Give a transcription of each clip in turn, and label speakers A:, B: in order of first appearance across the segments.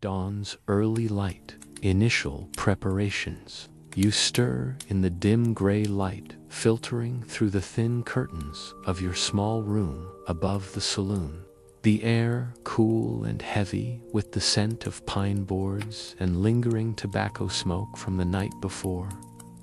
A: Dawn's early light, initial preparations. You stir in the dim gray light filtering through the thin curtains of your small room above the saloon. The air cool and heavy with the scent of pine boards and lingering tobacco smoke from the night before.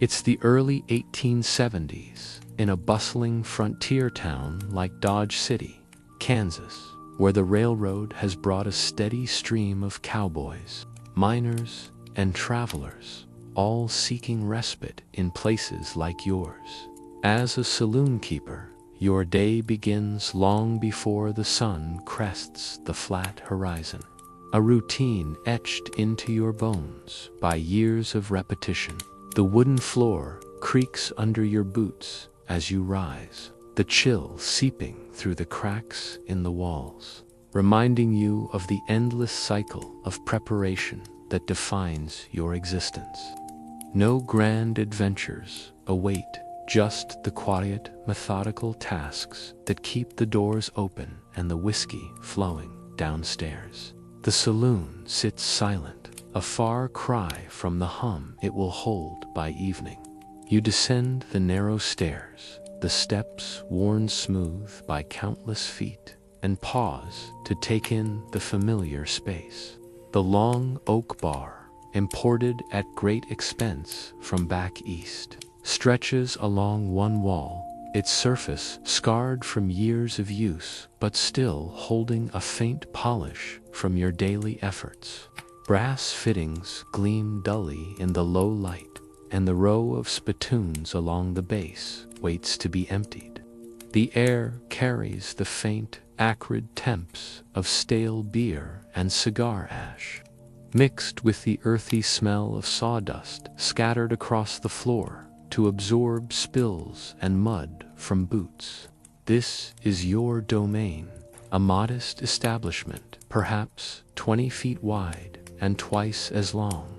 A: It's the early 1870s in a bustling frontier town like Dodge City, Kansas, where the railroad has brought a steady stream of cowboys, miners, and travelers, all seeking respite in places like yours. As a saloon keeper, your day begins long before the sun crests the flat horizon. A routine etched into your bones by years of repetition. The wooden floor creaks under your boots as you rise, the chill seeping through the cracks in the walls, reminding you of the endless cycle of preparation that defines your existence. No grand adventures await, just the quiet, methodical tasks that keep the doors open and the whiskey flowing downstairs. The saloon sits silent, a far cry from the hum it will hold by evening. You descend the narrow stairs, the steps worn smooth by countless feet, and pause to take in the familiar space. The long oak bar, imported at great expense from back east, stretches along one wall, its surface scarred from years of use but still holding a faint polish from your daily efforts. Brass fittings gleam dully in the low light, and the row of spittoons along the base waits to be emptied. The air carries the faint, acrid temps of stale beer and cigar ash, mixed with the earthy smell of sawdust scattered across the floor to absorb spills and mud from boots. This is your domain, a modest establishment, perhaps 20 feet wide and twice as long,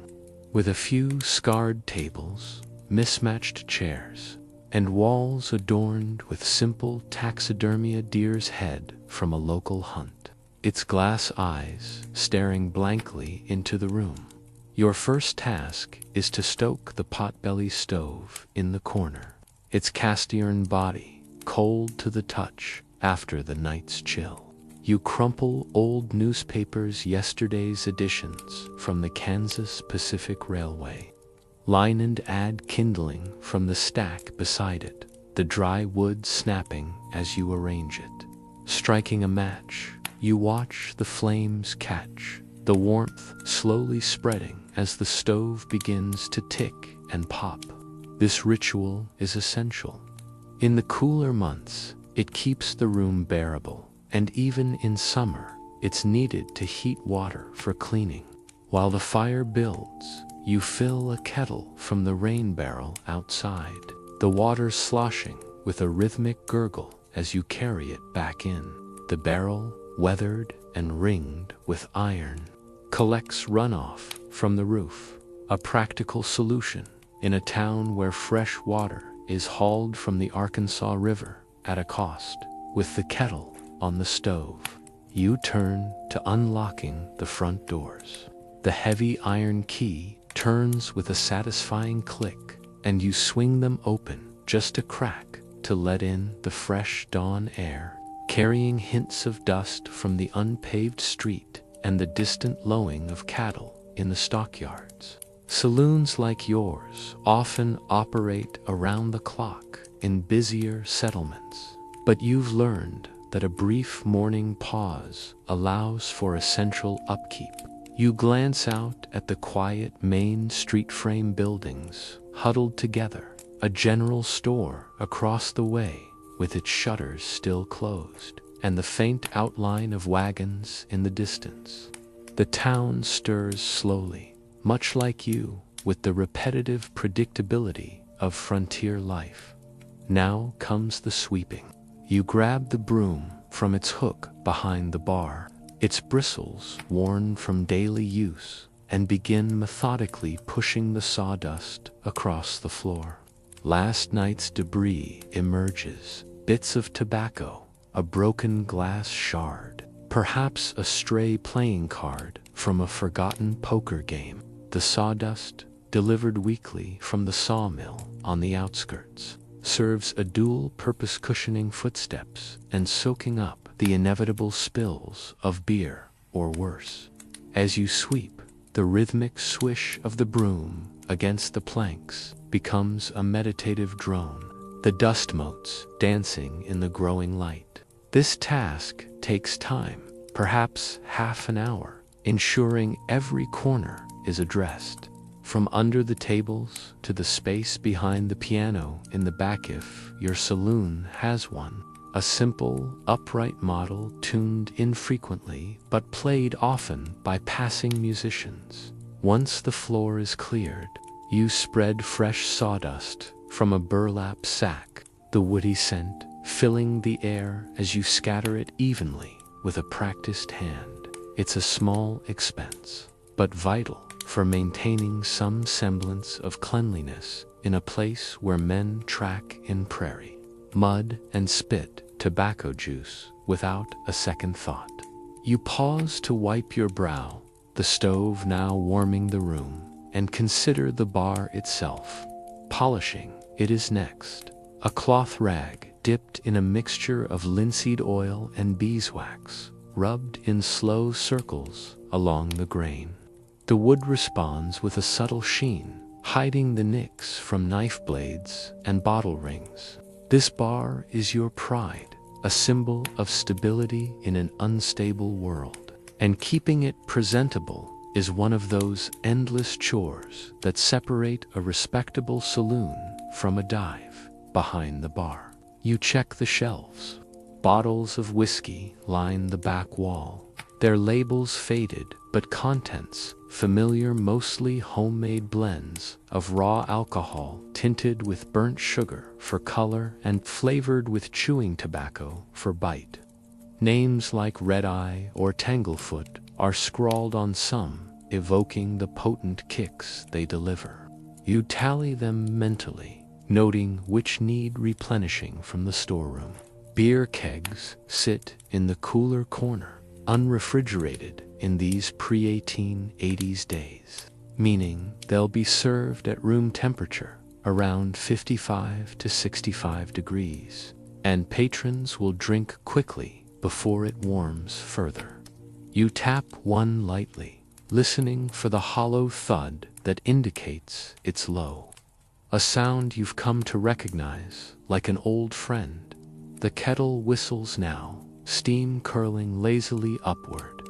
A: with a few scarred tables, mismatched chairs, and walls adorned with simple taxidermia deer's head from a local hunt, its glass eyes staring blankly into the room. Your first task is to stoke the potbelly stove in the corner, its cast-iron body cold to the touch after the night's chill. You crumple old newspapers, yesterday's editions from the Kansas Pacific Railway, lined ad kindling from the stack beside it, the dry wood snapping as you arrange it. Striking a match, you watch the flames catch, the warmth slowly spreading as the stove begins to tick and pop. This ritual is essential. In the cooler months, it keeps the room bearable, and even in summer, it's needed to heat water for cleaning. While the fire builds, you fill a kettle from the rain barrel outside, the water sloshing with a rhythmic gurgle as you carry it back in. The barrel, weathered and ringed with iron, collects runoff from the roof, a practical solution in a town where fresh water is hauled from the Arkansas River at a cost. With the kettle on the stove, you turn to unlocking the front doors. The heavy iron key turns with a satisfying click, and you swing them open just a crack to let in the fresh dawn air, carrying hints of dust from the unpaved street and the distant lowing of cattle in the stockyards. Saloons like yours often operate around the clock in busier settlements, but you've learned that a brief morning pause allows for essential upkeep. You glance out at the quiet main street frame buildings huddled together, a general store across the way with its shutters still closed, and the faint outline of wagons in the distance. The town stirs slowly, much like you, with the repetitive predictability of frontier life. Now comes the sweeping. You grab the broom from its hook behind the bar, its bristles worn from daily use, and begin methodically pushing the sawdust across the floor. Last night's debris emerges, bits of tobacco, a broken glass shard, perhaps a stray playing card from a forgotten poker game. The sawdust, delivered weekly from the sawmill on the outskirts, serves a dual-purpose cushioning footsteps and soaking up the inevitable spills of beer or worse. As you sweep, the rhythmic swish of the broom against the planks becomes a meditative drone, the dust motes dancing in the growing light. This task takes time, perhaps half an hour, ensuring every corner is addressed, from under the tables to the space behind the piano in the back if your saloon has one. A simple, upright model tuned infrequently but played often by passing musicians. Once the floor is cleared, you spread fresh sawdust from a burlap sack, the woody scent filling the air as you scatter it evenly with a practiced hand. It's a small expense, but vital for maintaining some semblance of cleanliness in a place where men track in prairie, mud and spit tobacco juice without a second thought. You pause to wipe your brow, the stove now warming the room, and consider the bar itself. Polishing it is next, a cloth rag dipped in a mixture of linseed oil and beeswax, rubbed in slow circles along the grain. The wood responds with a subtle sheen, hiding the nicks from knife blades and bottle rings. This bar is your pride, a symbol of stability in an unstable world, and keeping it presentable is one of those endless chores that separate a respectable saloon from a dive behind the bar. You check the shelves. Bottles of whiskey line the back wall, their labels faded but contents familiar, mostly homemade blends of raw alcohol tinted with burnt sugar for color and flavored with chewing tobacco for bite. Names like Red Eye or Tanglefoot are scrawled on some, evoking the potent kicks they deliver. You tally them mentally, noting which need replenishing from the storeroom. Beer kegs sit in the cooler corner, unrefrigerated in these pre-1880s days, meaning they'll be served at room temperature, around 55 to 65 degrees, and patrons will drink quickly before it warms further. You tap one lightly, listening for the hollow thud that indicates it's low. A sound you've come to recognize like an old friend. The kettle whistles now, steam curling lazily upward.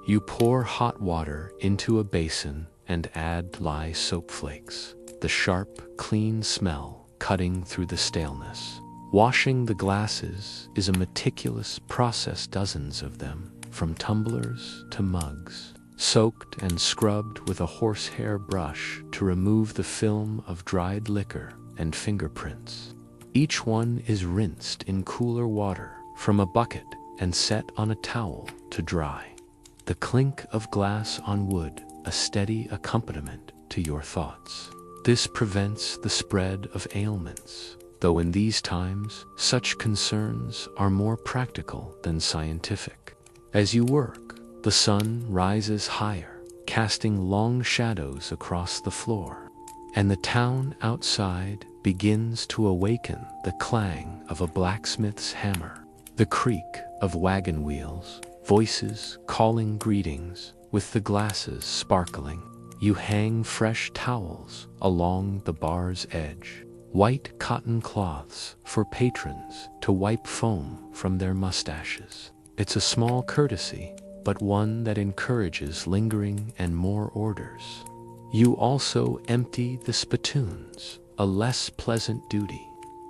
A: You pour hot water into a basin and add lye soap flakes, the sharp, clean smell cutting through the staleness. Washing the glasses is a meticulous process, dozens of them, from tumblers to mugs, soaked and scrubbed with a horsehair brush to remove the film of dried liquor and fingerprints. Each one is rinsed in cooler water from a bucket and set on a towel to dry. The clink of glass on wood, a steady accompaniment to your thoughts. This prevents the spread of ailments, though in these times, such concerns are more practical than scientific. As you work, the sun rises higher, casting long shadows across the floor, and the town outside begins to awaken the clang of a blacksmith's hammer, the creak of wagon wheels, voices calling greetings, with the glasses sparkling. You hang fresh towels along the bar's edge, white cotton cloths for patrons to wipe foam from their mustaches. It's a small courtesy, but one that encourages lingering and more orders. You also empty the spittoons, a less pleasant duty,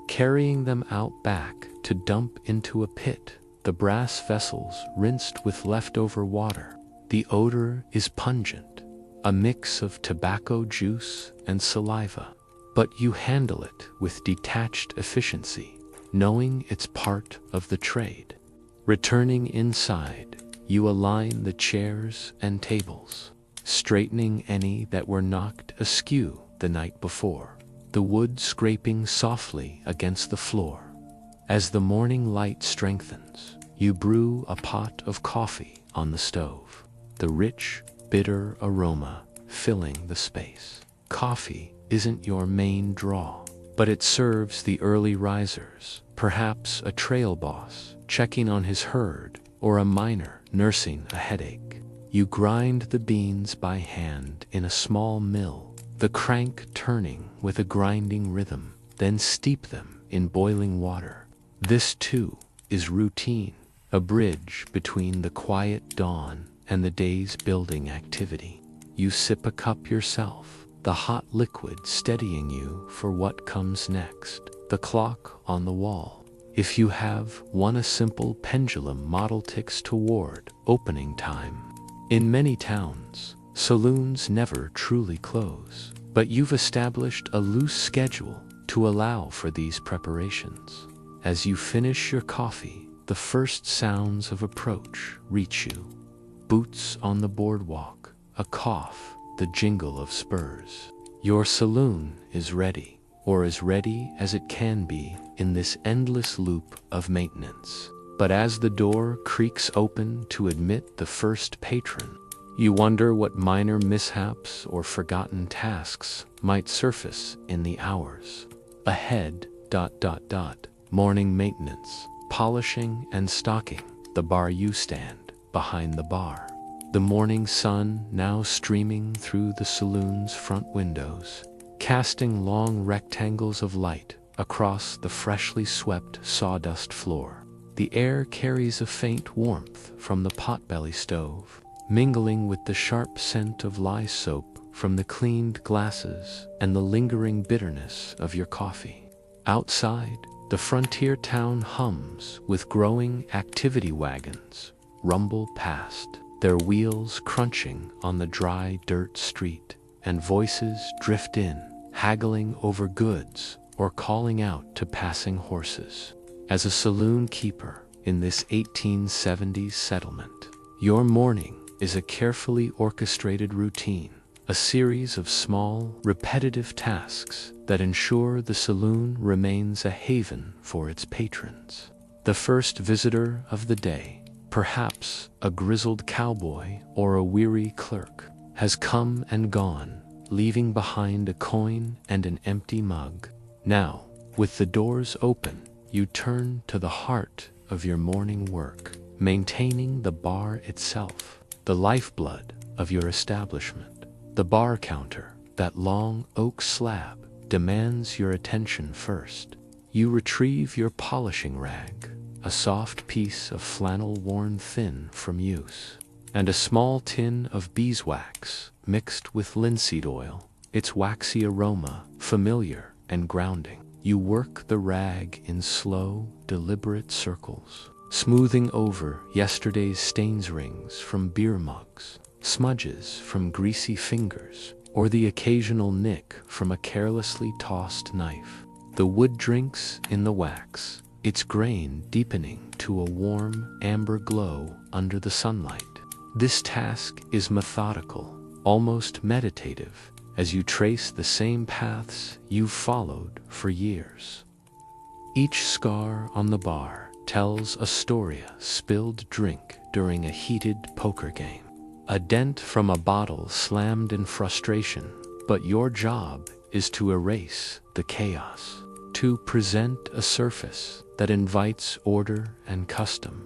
A: carrying them out back to dump into a pit, the brass vessels rinsed with leftover water. The odor is pungent, a mix of tobacco juice and saliva, but you handle it with detached efficiency, knowing it's part of the trade. Returning inside, you align the chairs and tables, straightening any that were knocked askew the night before, the wood scraping softly against the floor. As the morning light strengthens, you brew a pot of coffee on the stove. The rich, bitter aroma filling the space. Coffee isn't your main draw, but it serves the early risers, perhaps a trail boss checking on his herd or a miner nursing a headache. You grind the beans by hand in a small mill, the crank turning with a grinding rhythm, then steep them in boiling water. This too is routine, a bridge between the quiet dawn and the day's building activity. You sip a cup yourself, the hot liquid steadying you for what comes next. The clock on the wall, if you have one, a simple pendulum model, ticks toward opening time. In many towns, saloons never truly close, but you've established a loose schedule to allow for these preparations. As you finish your coffee, the first sounds of approach reach you. Boots on the boardwalk, a cough, the jingle of spurs. Your saloon is ready, or as ready as it can be in this endless loop of maintenance. But as the door creaks open to admit the first patron, you wonder what minor mishaps or forgotten tasks might surface in the hours ahead. Morning maintenance, polishing and stocking the bar you stand behind the bar. The morning sun now streaming through the saloon's front windows, casting long rectangles of light across the freshly swept sawdust floor. The air carries a faint warmth from the potbelly stove, mingling with the sharp scent of lye soap from the cleaned glasses and the lingering bitterness of your coffee. Outside, the frontier town hums with growing activity wagons rumble past, their wheels crunching on the dry dirt street, and voices drift in, haggling over goods or calling out to passing horses. As a saloon keeper in this 1870s settlement, your morning is a carefully orchestrated routine, a series of small, repetitive tasks that ensure the saloon remains a haven for its patrons. The first visitor of the day, perhaps a grizzled cowboy or a weary clerk, has come and gone, leaving behind a coin and an empty mug. Now, with the doors open, you turn to the heart of your morning work, maintaining the bar itself, the lifeblood of your establishment. The bar counter, that long oak slab, demands your attention first. You retrieve your polishing rag, a soft piece of flannel worn thin from use, and a small tin of beeswax mixed with linseed oil, its waxy aroma familiar and grounding. You work the rag in slow, deliberate circles, smoothing over yesterday's stains, rings from beer mugs, smudges from greasy fingers, or the occasional nick from a carelessly tossed knife. The wood drinks in the wax, its grain deepening to a warm, amber glow under the sunlight. This task is methodical, almost meditative, as you trace the same paths you've followed for years. Each scar on the bar tells a story, a spilled drink during a heated poker game, a dent from a bottle slammed in frustration, but your job is to erase the chaos, to present a surface that invites order and custom.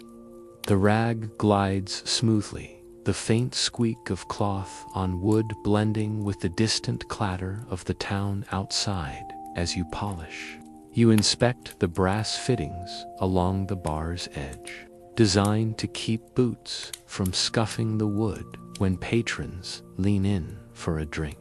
A: The rag glides smoothly, the faint squeak of cloth on wood blending with the distant clatter of the town outside as you polish. You inspect the brass fittings along the bar's edge, designed to keep boots from scuffing the wood when patrons lean in for a drink.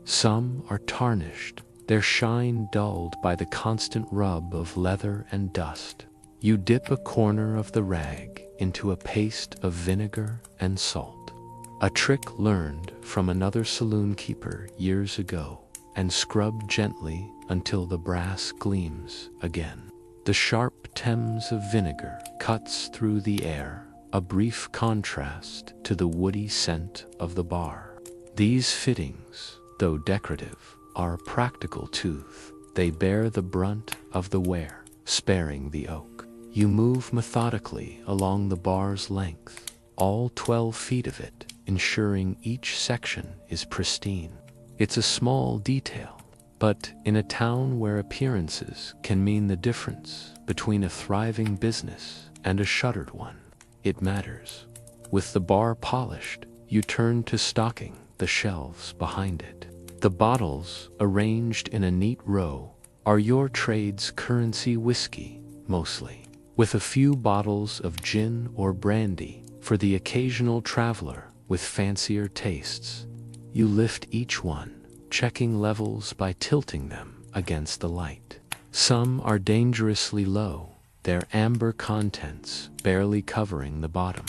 A: Some are tarnished, their shine dulled by the constant rub of leather and dust. You dip a corner of the rag into a paste of vinegar and salt, a trick learned from another saloon keeper years ago, and scrub gently until the brass gleams again. The sharp Thames of vinegar cuts through the air, a brief contrast to the woody scent of the bar. These fittings, though decorative, are practical tooth. They bear the brunt of the wear, sparing the oak. You move methodically along the bar's length, all 12 feet of it, ensuring each section is pristine. It's a small detail, but in a town where appearances can mean the difference between a thriving business and a shuttered one, it matters. With the bar polished, you turn to stocking the shelves behind it. The bottles, arranged in a neat row, are your trade's currency whiskey, mostly, with a few bottles of gin or brandy for the occasional traveler with fancier tastes. You lift each one, checking levels by tilting them against the light. Some are dangerously low, their amber contents barely covering the bottom.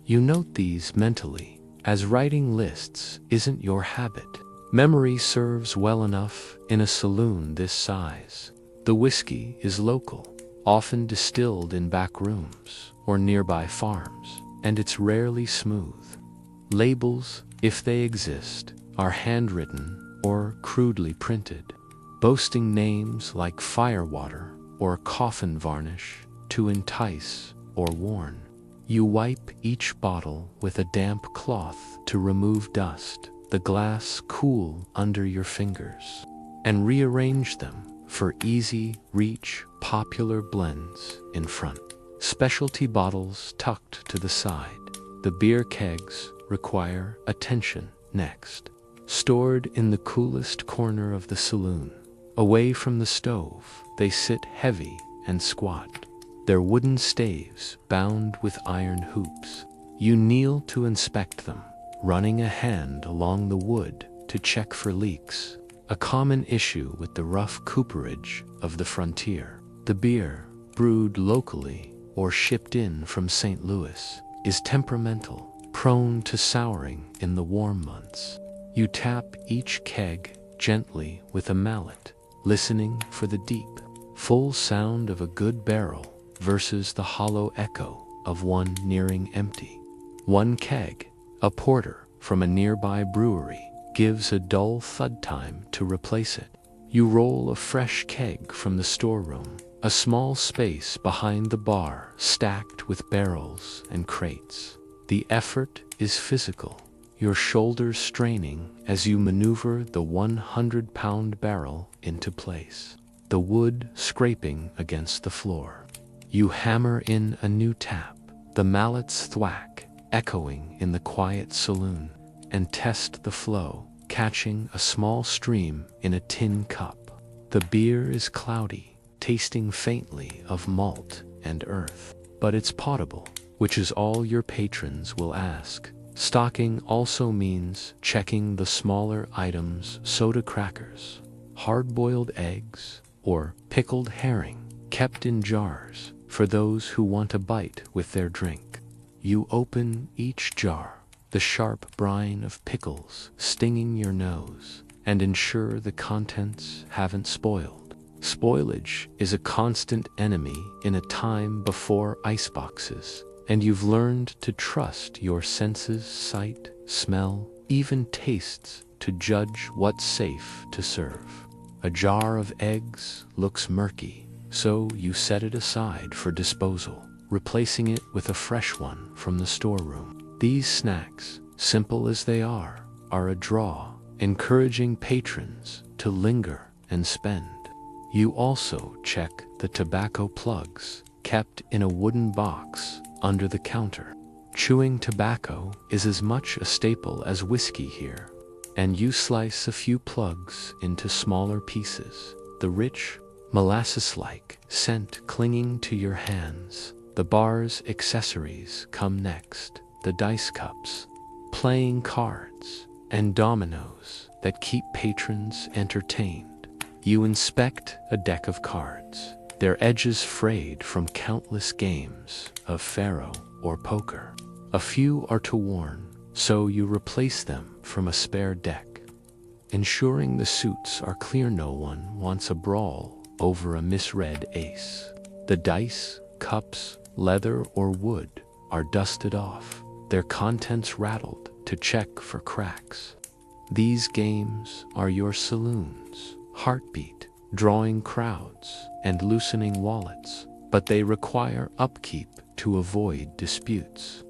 A: You note these mentally, as writing lists isn't your habit. Memory serves well enough in a saloon this size. The whiskey is local, often distilled in back rooms or nearby farms, and it's rarely smooth. Labels, if they exist, are handwritten or crudely printed, boasting names like firewater or coffin varnish to entice or warn. You wipe each bottle with a damp cloth to remove dust, the glass cool under your fingers, and rearrange them for easy reach popular blends in front. Specialty bottles tucked to the side. The beer kegs require attention next. Stored in the coolest corner of the saloon, away from the stove, they sit heavy and squat, their wooden staves bound with iron hoops. You kneel to inspect them, running a hand along the wood to check for leaks, a common issue with the rough cooperage of the frontier. The beer, brewed locally or shipped in from St. Louis, is temperamental, prone to souring in the warm months. You tap each keg gently with a mallet, listening for the deep, full sound of a good barrel versus the hollow echo of one nearing empty. One keg, a porter from a nearby brewery, gives a dull thud time to replace it. You roll a fresh keg from the storeroom, a small space behind the bar stacked with barrels and crates. The effort is physical, your shoulders straining as you maneuver the 100-pound barrel into place, the wood scraping against the floor. You hammer in a new tap, the mallet's thwack echoing in the quiet saloon, and test the flow, catching a small stream in a tin cup. The beer is cloudy, tasting faintly of malt and earth, but it's potable, which is all your patrons will ask. Stocking also means checking the smaller items: soda crackers, hard-boiled eggs, or pickled herring, kept in jars for those who want a bite with their drink. You open each jar, the sharp brine of pickles stinging your nose, and ensure the contents haven't spoiled. Spoilage is a constant enemy in a time before iceboxes, and you've learned to trust your senses, sight, smell, even tastes, to judge what's safe to serve. A jar of eggs looks murky, so you set it aside for disposal, replacing it with a fresh one from the storeroom. These snacks, simple as they are a draw, encouraging patrons to linger and spend. You also check the tobacco plugs, kept in a wooden box under the counter. Chewing tobacco is as much a staple as whiskey here, and you slice a few plugs into smaller pieces, the rich, molasses-like scent clinging to your hands. The bar's accessories come next, the dice cups, playing cards, and dominoes that keep patrons entertained. You inspect a deck of cards, their edges frayed from countless games of faro or poker. A few are too worn, so you replace them from a spare deck, ensuring the suits are clear. No one wants a brawl over a misread ace. The dice, cups, leather or wood are dusted off, their contents rattled to check for cracks. These games are your saloon's heartbeat, drawing crowds and loosening wallets, but they require upkeep to avoid disputes.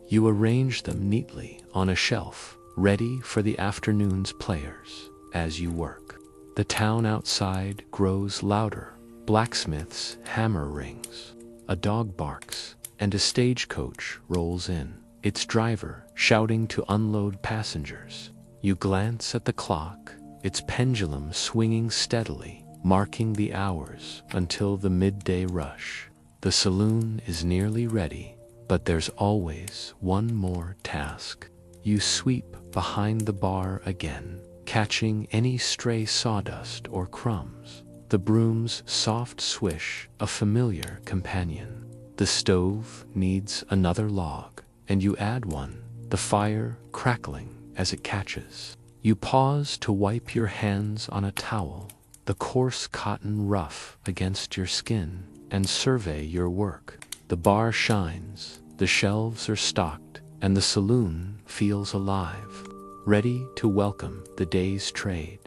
A: You arrange them neatly on a shelf, ready for the afternoon's players as you work. The town outside grows louder. Blacksmith's hammer rings. A dog barks, and a stagecoach rolls in, its driver shouting to unload passengers. You glance at the clock, its pendulum swinging steadily, marking the hours until the midday rush. The saloon is nearly ready, but there's always one more task. You sweep behind the bar again, catching any stray sawdust or crumbs. The broom's soft swish, a familiar companion. The stove needs another log, and you add one, the fire crackling as it catches. You pause to wipe your hands on a towel, the coarse cotton rough against your skin, and survey your work. The bar shines, the shelves are stocked, and the saloon feels alive, ready to welcome the day's trade.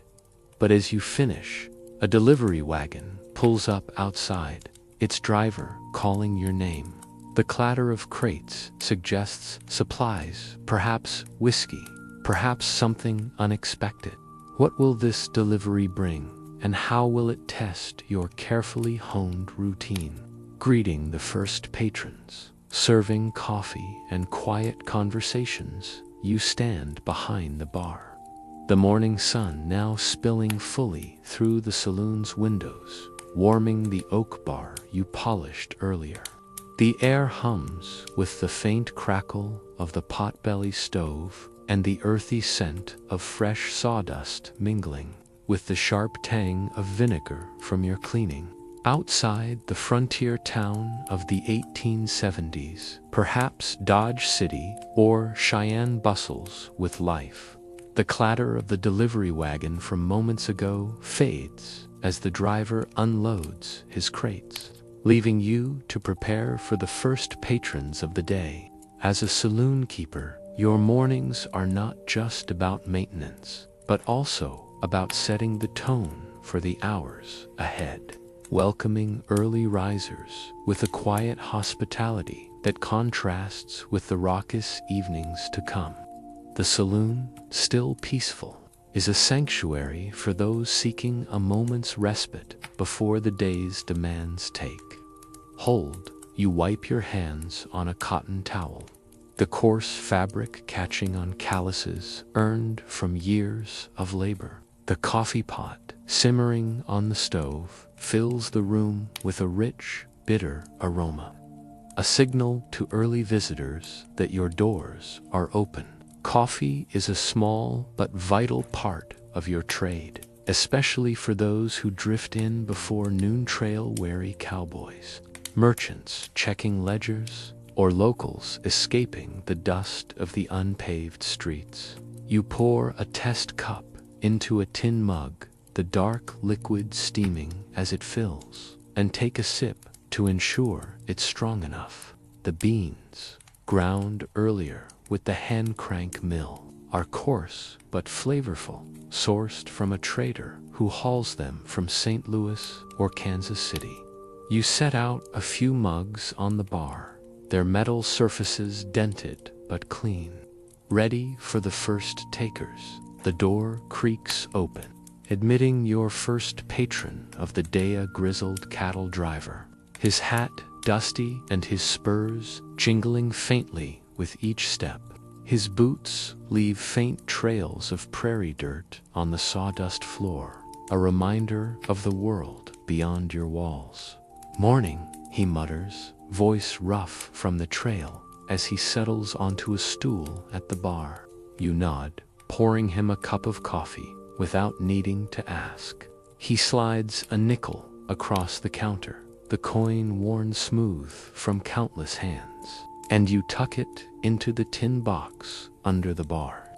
A: But as you finish, a delivery wagon pulls up outside, its driver calling your name. The clatter of crates suggests supplies, perhaps whiskey, perhaps something unexpected. What will this delivery bring, and how will it test your carefully honed routine? Greeting the first patrons, serving coffee and quiet conversations, you stand behind the bar. The morning sun now spilling fully through the saloon's windows, warming the oak bar you polished earlier. The air hums with the faint crackle of the potbelly stove and the earthy scent of fresh sawdust mingling with the sharp tang of vinegar from your cleaning. Outside the frontier town of the 1870s, perhaps Dodge City or Cheyenne bustles with life. The clatter of the delivery wagon from moments ago fades as the driver unloads his crates, leaving you to prepare for the first patrons of the day. As a saloon keeper, your mornings are not just about maintenance, but also about setting the tone for the hours ahead. Welcoming early risers with a quiet hospitality that contrasts with the raucous evenings to come. The saloon, still peaceful, is a sanctuary for those seeking a moment's respite before the day's demands take hold. You wipe your hands on a cotton towel, the coarse fabric catching on calluses earned from years of labor. The coffee pot, simmering on the stove, fills the room with a rich, bitter aroma, a signal to early visitors that your doors are open. Coffee is a small but vital part of your trade, especially for those who drift in before noon trail-weary cowboys, merchants checking ledgers, or locals escaping the dust of the unpaved streets. You pour a test cup into a tin mug, the dark liquid steaming as it fills, and take a sip to ensure it's strong enough. The beans, ground earlier with the hand crank mill, are coarse but flavorful, sourced from a trader who hauls them from St. Louis or Kansas City. You set out a few mugs on the bar, their metal surfaces dented but clean, ready for the first takers. The door creaks open, admitting your first patron of the day, a grizzled cattle driver, his hat dusty and his spurs jingling faintly with each step. His boots leave faint trails of prairie dirt on the sawdust floor, a reminder of the world beyond your walls. "Morning," he mutters, voice rough from the trail, as he settles onto a stool at the bar. You nod, pouring him a cup of coffee without needing to ask. He slides a nickel across the counter, the coin worn smooth from countless hands, and you tuck it into the tin box under the bar.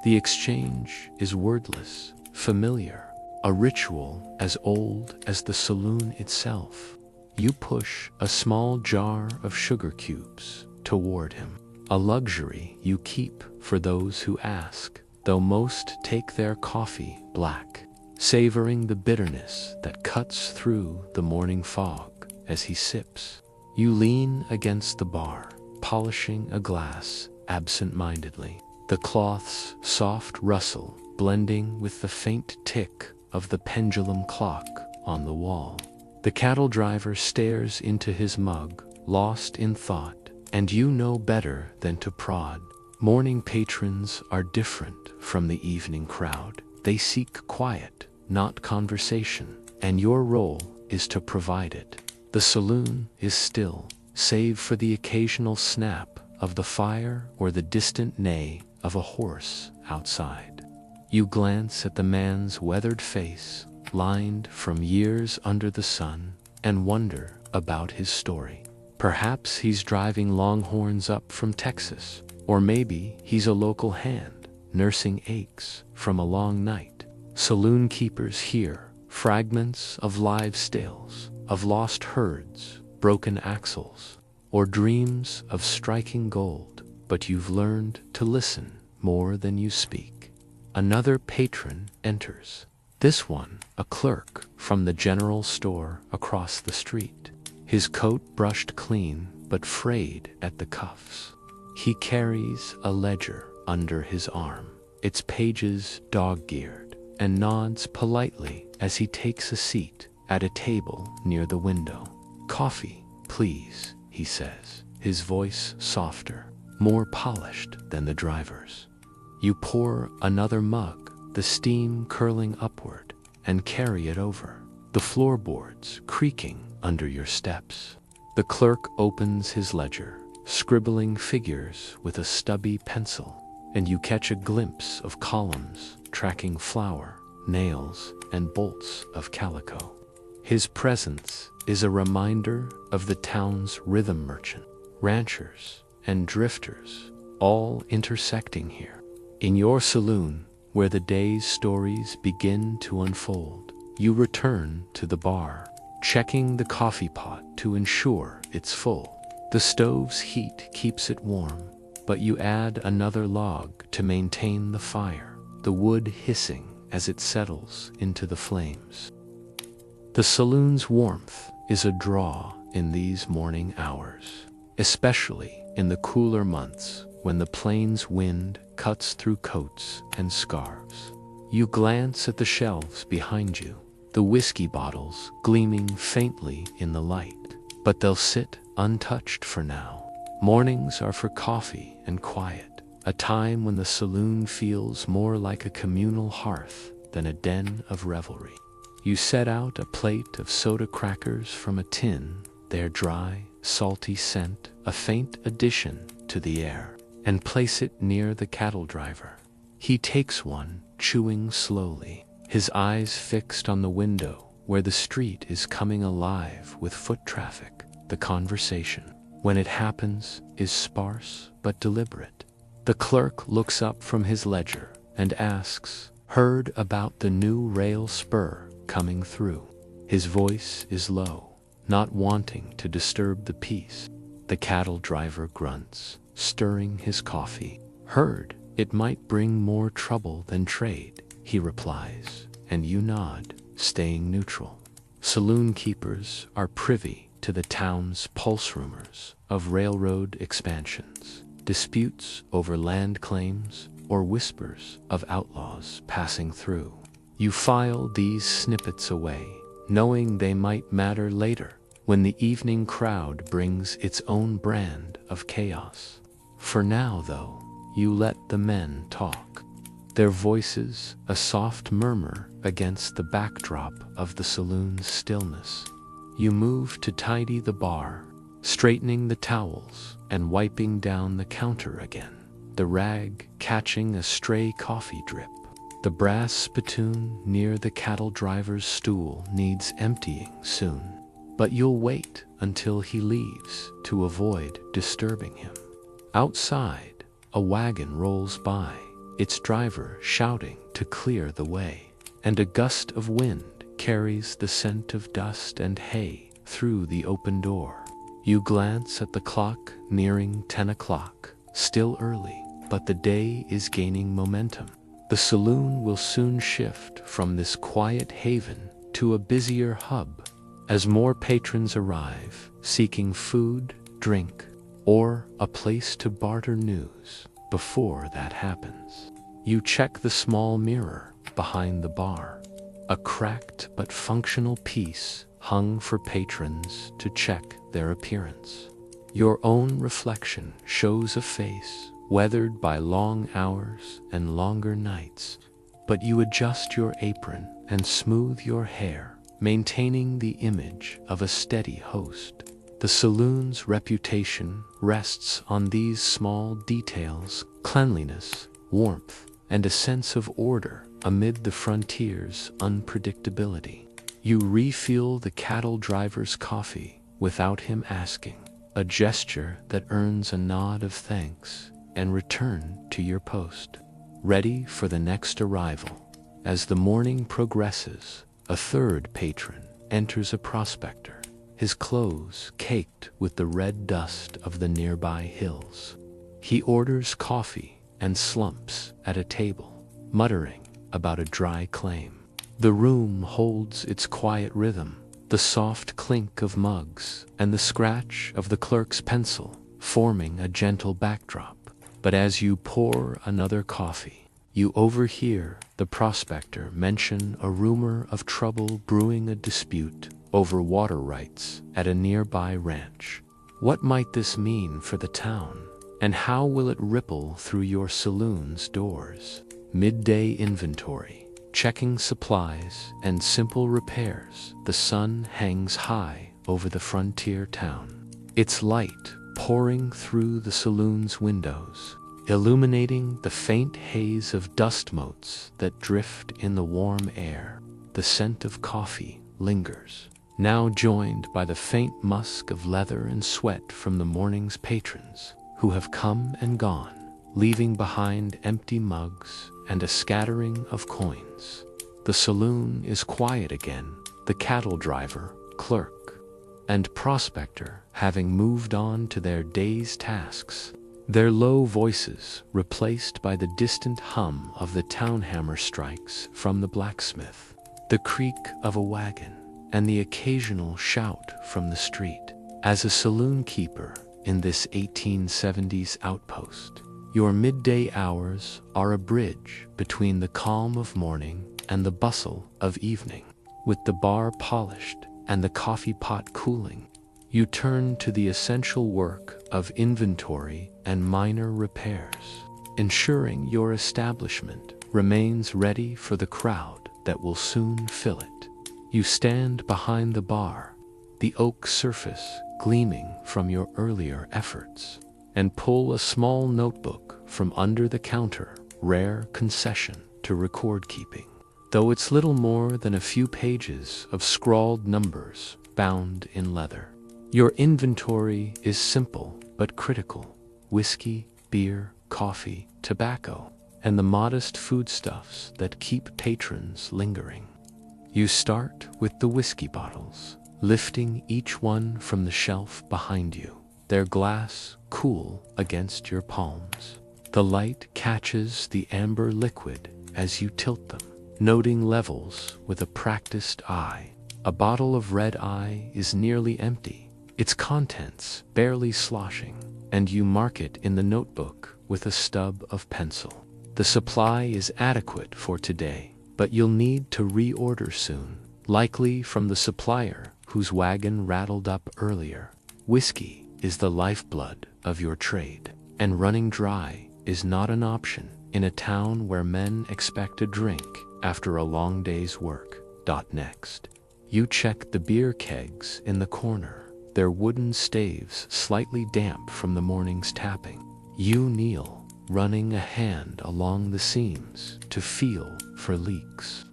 A: The exchange is wordless, familiar, a ritual as old as the saloon itself. You push a small jar of sugar cubes toward him, a luxury you keep for those who ask, though most take their coffee black, savoring the bitterness that cuts through the morning fog as he sips. You lean against the bar, polishing a glass, absent-mindedly. The cloth's soft rustle blending with the faint tick of the pendulum clock on the wall. The cattle driver stares into his mug, lost in thought, and you know better than to prod. Morning patrons are different from the evening crowd. They seek quiet, not conversation, and your role is to provide it. The saloon is still, save for the occasional snap of the fire or the distant neigh of a horse outside. You glance at the man's weathered face, lined from years under the sun, and wonder about his story. Perhaps he's driving longhorns up from Texas, or maybe he's a local hand, nursing aches from a long night. Saloon keepers hear fragments of live stalls, of lost herds, broken axles, or dreams of striking gold, but you've learned to listen more than you speak. Another patron enters. This one, a clerk from the general store across the street. His coat brushed clean but frayed at the cuffs. He carries a ledger under his arm, its pages dog-eared, and nods politely as he takes a seat at a table near the window. "Coffee, please," he says, his voice softer, more polished than the driver's. You pour another mug, the steam curling upward, and carry it over, the floorboards creaking under your steps. The clerk opens his ledger, scribbling figures with a stubby pencil, and you catch a glimpse of columns tracking flour, nails, and bolts of calico. His presence is a reminder of the town's rhythm merchant, ranchers, and drifters, all intersecting here. In your saloon, where the day's stories begin to unfold, you return to the bar, checking the coffee pot to ensure it's full. The stove's heat keeps it warm, but you add another log to maintain the fire, the wood hissing as it settles into the flames. The saloon's warmth is a draw in these morning hours, especially in the cooler months when the plains wind cuts through coats and scarves. You glance at the shelves behind you, the whiskey bottles gleaming faintly in the light, but they'll sit untouched for now. Mornings are for coffee and quiet, a time when the saloon feels more like a communal hearth than a den of revelry. You set out a plate of soda crackers from a tin, their dry, salty scent a faint addition to the air, and place it near the cattle driver. He takes one, chewing slowly, his eyes fixed on the window where the street is coming alive with foot traffic. The conversation, when it happens, is sparse but deliberate. The clerk looks up from his ledger and asks, "Heard about the new rail spur coming through?" His voice is low, not wanting to disturb the peace. The cattle driver grunts, stirring his coffee. "Heard it might bring more trouble than trade," he replies, and you nod, staying neutral. Saloon keepers are privy to the town's pulse rumors of railroad expansions, disputes over land claims, or whispers of outlaws passing through. You file these snippets away, knowing they might matter later when the evening crowd brings its own brand of chaos. For now, though, you let the men talk, their voices a soft murmur against the backdrop of the saloon's stillness. You move to tidy the bar, straightening the towels and wiping down the counter again, the rag catching a stray coffee drip. The brass spittoon near the cattle driver's stool needs emptying soon, but you'll wait until he leaves to avoid disturbing him. Outside, a wagon rolls by, its driver shouting to clear the way, and a gust of wind carries the scent of dust and hay through the open door. You glance at the clock nearing 10 o'clock, still early, but the day is gaining momentum. The saloon will soon shift from this quiet haven to a busier hub as more patrons arrive, seeking food, drink, or a place to barter news before that happens. You check the small mirror behind the bar, a cracked but functional piece hung for patrons to check their appearance. Your own reflection shows a face weathered by long hours and longer nights, but you adjust your apron and smooth your hair, maintaining the image of a steady host. The saloon's reputation rests on these small details: cleanliness, warmth, and a sense of order amid the frontier's unpredictability. You refill the cattle driver's coffee without him asking, a gesture that earns a nod of thanks, and return to your post, ready for the next arrival. As the morning progresses, a third patron enters, a prospector, his clothes caked with the red dust of the nearby hills. He orders coffee and slumps at a table, muttering about a dry claim. The room holds its quiet rhythm, the soft clink of mugs and the scratch of the clerk's pencil forming a gentle backdrop. But as you pour another coffee, you overhear the prospector mention a rumor of trouble brewing, a dispute over water rights at a nearby ranch. What might this mean for the town, and how will it ripple through your saloon's doors? Midday inventory, checking supplies and simple repairs. The sun hangs high over the frontier town, its light pouring through the saloon's windows, illuminating the faint haze of dust motes that drift in the warm air. The scent of coffee lingers, now joined by the faint musk of leather and sweat from the morning's patrons, who have come and gone, leaving behind empty mugs and a scattering of coins. The saloon is quiet again, the cattle driver, clerk, and prospector having moved on to their day's tasks, their low voices replaced by the distant hum of the townhammer strikes from the blacksmith, the creak of a wagon, and the occasional shout from the street. As a saloon keeper in this 1870s outpost, your midday hours are a bridge between the calm of morning and the bustle of evening. With the bar polished and the coffee pot cooling, you turn to the essential work of inventory and minor repairs, ensuring your establishment remains ready for the crowd that will soon fill it. You stand behind the bar, the oak surface gleaming from your earlier efforts, and pull a small notebook from under the counter, rare concession to record keeping, though it's little more than a few pages of scrawled numbers bound in leather. Your inventory is simple but critical: whiskey, beer, coffee, tobacco, and the modest foodstuffs that keep patrons lingering. You start with the whiskey bottles, lifting each one from the shelf behind you, their glass cool against your palms. The light catches the amber liquid as you tilt them, noting levels with a practiced eye. A bottle of red eye is nearly empty, its contents barely sloshing, and you mark it in the notebook with a stub of pencil. The supply is adequate for today, but you'll need to reorder soon, likely from the supplier whose wagon rattled up earlier. Whiskey is the lifeblood of your trade, and running dry is not an option in a town where men expect a drink after a long day's work. Next, you check the beer kegs in the corner, their wooden staves slightly damp from the morning's tapping. You kneel, running a hand along the seams to feel for leaks.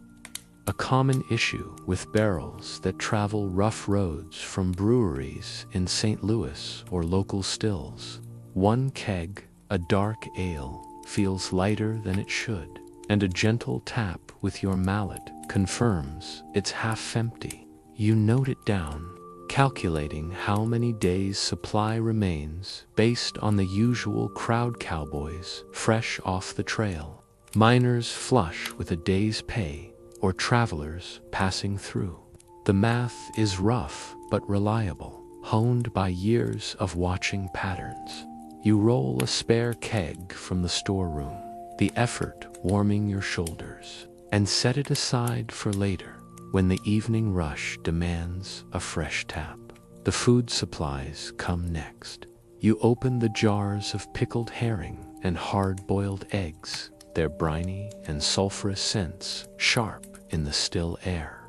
A: A common issue with barrels that travel rough roads from breweries in St. Louis or local stills. One keg, a dark ale, feels lighter than it should, and a gentle tap with your mallet confirms it's half empty. You note it down, calculating how many days' supply remains based on the usual crowd: cowboys fresh off the trail, miners flush with a day's pay, or travelers passing through. The math is rough but reliable, honed by years of watching patterns. You roll a spare keg from the storeroom, the effort warming your shoulders, and set it aside for later, when the evening rush demands a fresh tap. The food supplies come next. You open the jars of pickled herring and hard-boiled eggs, their briny and sulfurous scents sharp in the still air.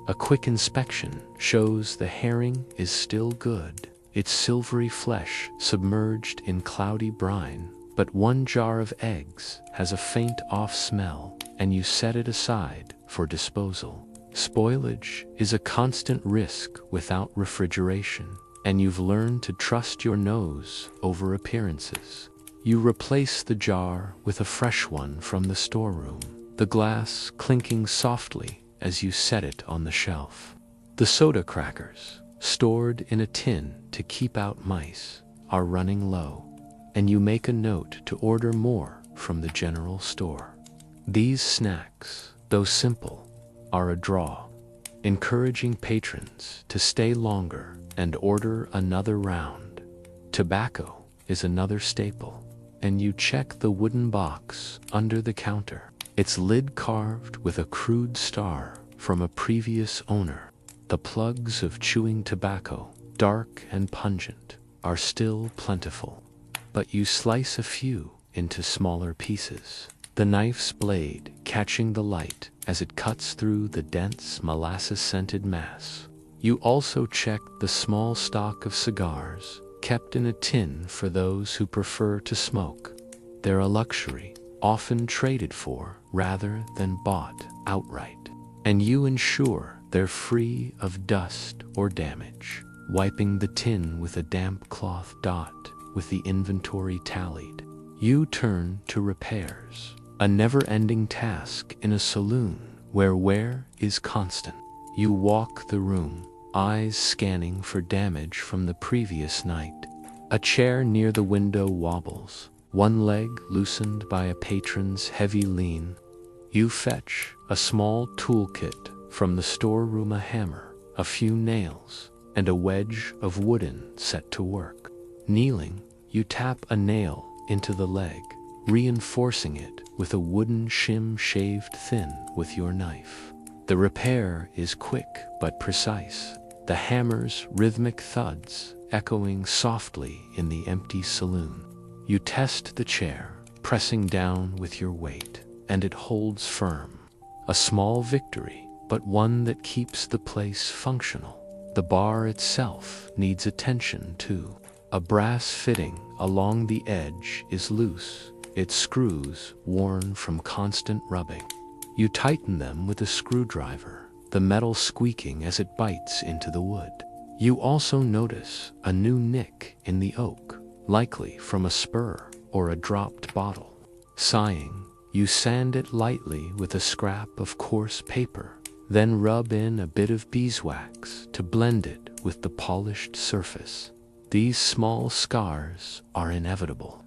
A: A quick inspection shows the herring is still good, its silvery flesh submerged in cloudy brine, but one jar of eggs has a faint off smell, and you set it aside for disposal. Spoilage is a constant risk without refrigeration, and you've learned to trust your nose over appearances. You replace the jar with a fresh one from the storeroom, the glass clinking softly as you set it on the shelf. The soda crackers, stored in a tin to keep out mice, are running low, and you make a note to order more from the general store. These snacks, though simple, are a draw, encouraging patrons to stay longer and order another round. Tobacco is another staple, and you check the wooden box under the counter, its lid carved with a crude star from a previous owner. The plugs of chewing tobacco, dark and pungent, are still plentiful, but you slice a few into smaller pieces, the knife's blade catching the light as it cuts through the dense molasses-scented mass. You also check the small stock of cigars, kept in a tin for those who prefer to smoke. They're a luxury, often traded for rather than bought outright, and you ensure they're free of dust or damage, wiping the tin with a damp cloth dot with the inventory tallied. You turn to repairs, a never-ending task in a saloon where wear is constant. You walk the room, eyes scanning for damage from the previous night. A chair near the window wobbles, one leg loosened by a patron's heavy lean. You fetch a small toolkit from the storeroom, a hammer, a few nails, and a wedge of wooden set to work. Kneeling, you tap a nail into the leg, reinforcing it with a wooden shim shaved thin with your knife. The repair is quick but precise, the hammer's rhythmic thuds echoing softly in the empty saloon. You test the chair, pressing down with your weight, and it holds firm. A small victory, but one that keeps the place functional. The bar itself needs attention too. A brass fitting along the edge is loose, its screws worn from constant rubbing. You tighten them with a screwdriver, the metal squeaking as it bites into the wood. You also notice a new nick in the oak, likely from a spur or a dropped bottle. Sighing, you sand it lightly with a scrap of coarse paper, then rub in a bit of beeswax to blend it with the polished surface. These small scars are inevitable,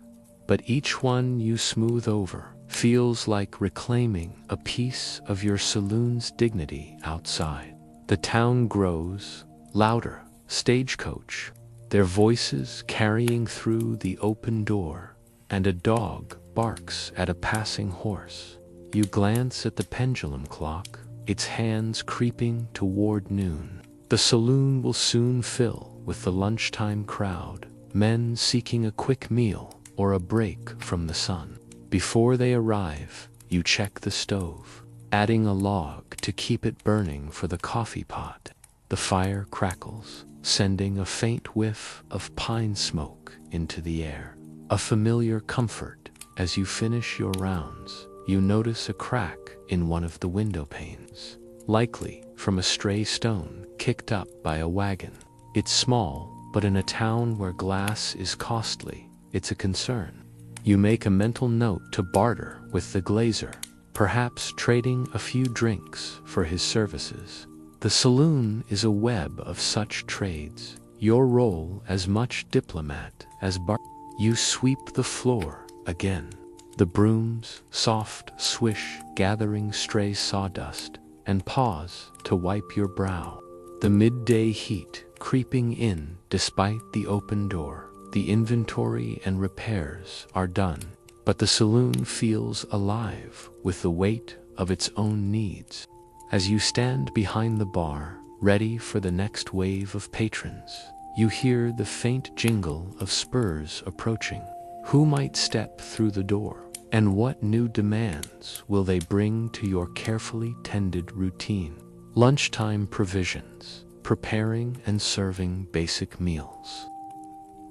A: but each one you smooth over feels like reclaiming a piece of your saloon's dignity outside. The town grows louder, stagecoach, their voices carrying through the open door, and a dog barks at a passing horse. You glance at the pendulum clock, its hands creeping toward noon. The saloon will soon fill with the lunchtime crowd, men seeking a quick meal or a break from the sun. Before they arrive, you check the stove, adding a log to keep it burning for the coffee pot. The fire crackles, sending a faint whiff of pine smoke into the air. A familiar comfort. As you finish your rounds, you notice a crack in one of the window panes, likely from a stray stone kicked up by a wagon. It's small, but in a town where glass is costly, it's a concern. You make a mental note to barter with the glazer, perhaps trading a few drinks for his services. The saloon is a web of such trades, your role as much diplomat as bar. You sweep the floor again, the broom's soft swish gathering stray sawdust, and pause to wipe your brow. The midday heat creeping in despite the open door. The inventory and repairs are done, but the saloon feels alive with the weight of its own needs. As you stand behind the bar, ready for the next wave of patrons, you hear the faint jingle of spurs approaching. Who might step through the door? And what new demands will they bring to your carefully tended routine? Lunchtime provisions, preparing and serving basic meals.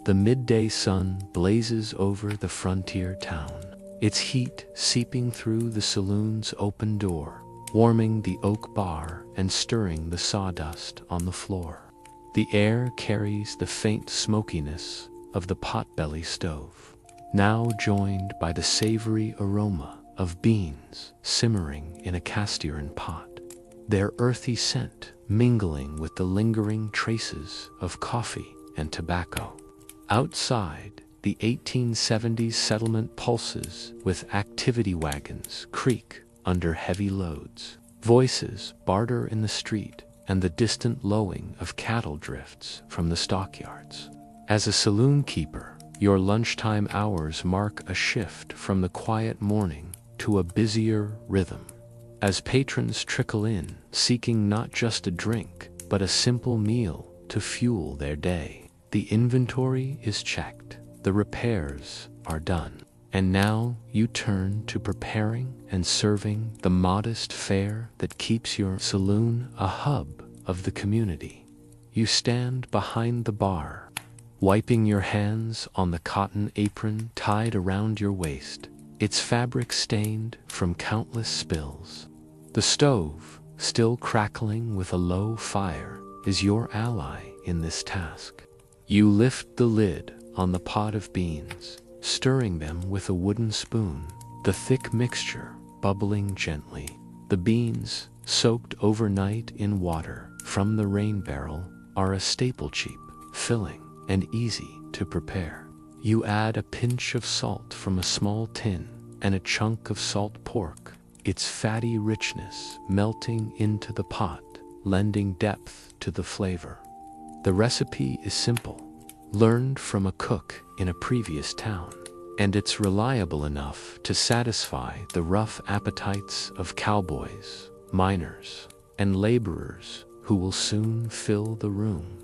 A: The midday sun blazes over the frontier town, its heat seeping through the saloon's open door, warming the oak bar and stirring the sawdust on the floor. The air carries the faint smokiness of the potbelly stove, now joined by the savory aroma of beans simmering in a cast iron pot, their earthy scent mingling with the lingering traces of coffee and tobacco. Outside, the 1870s settlement pulses with activity wagons creak under heavy loads. Voices barter in the street, and the distant lowing of cattle drifts from the stockyards. As a saloon keeper, your lunchtime hours mark a shift from the quiet morning to a busier rhythm. As patrons trickle in, seeking not just a drink, but a simple meal to fuel their day. The inventory is checked, the repairs are done, and now you turn to preparing and serving the modest fare that keeps your saloon a hub of the community. You stand behind the bar, wiping your hands on the cotton apron tied around your waist, its fabric stained from countless spills. The stove, still crackling with a low fire, is your ally in this task. You lift the lid on the pot of beans, stirring them with a wooden spoon, the thick mixture bubbling gently. The beans, soaked overnight in water from the rain barrel, are a staple, cheap, filling, and easy to prepare. You add a pinch of salt from a small tin and a chunk of salt pork, its fatty richness melting into the pot, lending depth to the flavor. The recipe is simple, learned from a cook in a previous town, and it's reliable enough to satisfy the rough appetites of cowboys, miners, and laborers who will soon fill the room.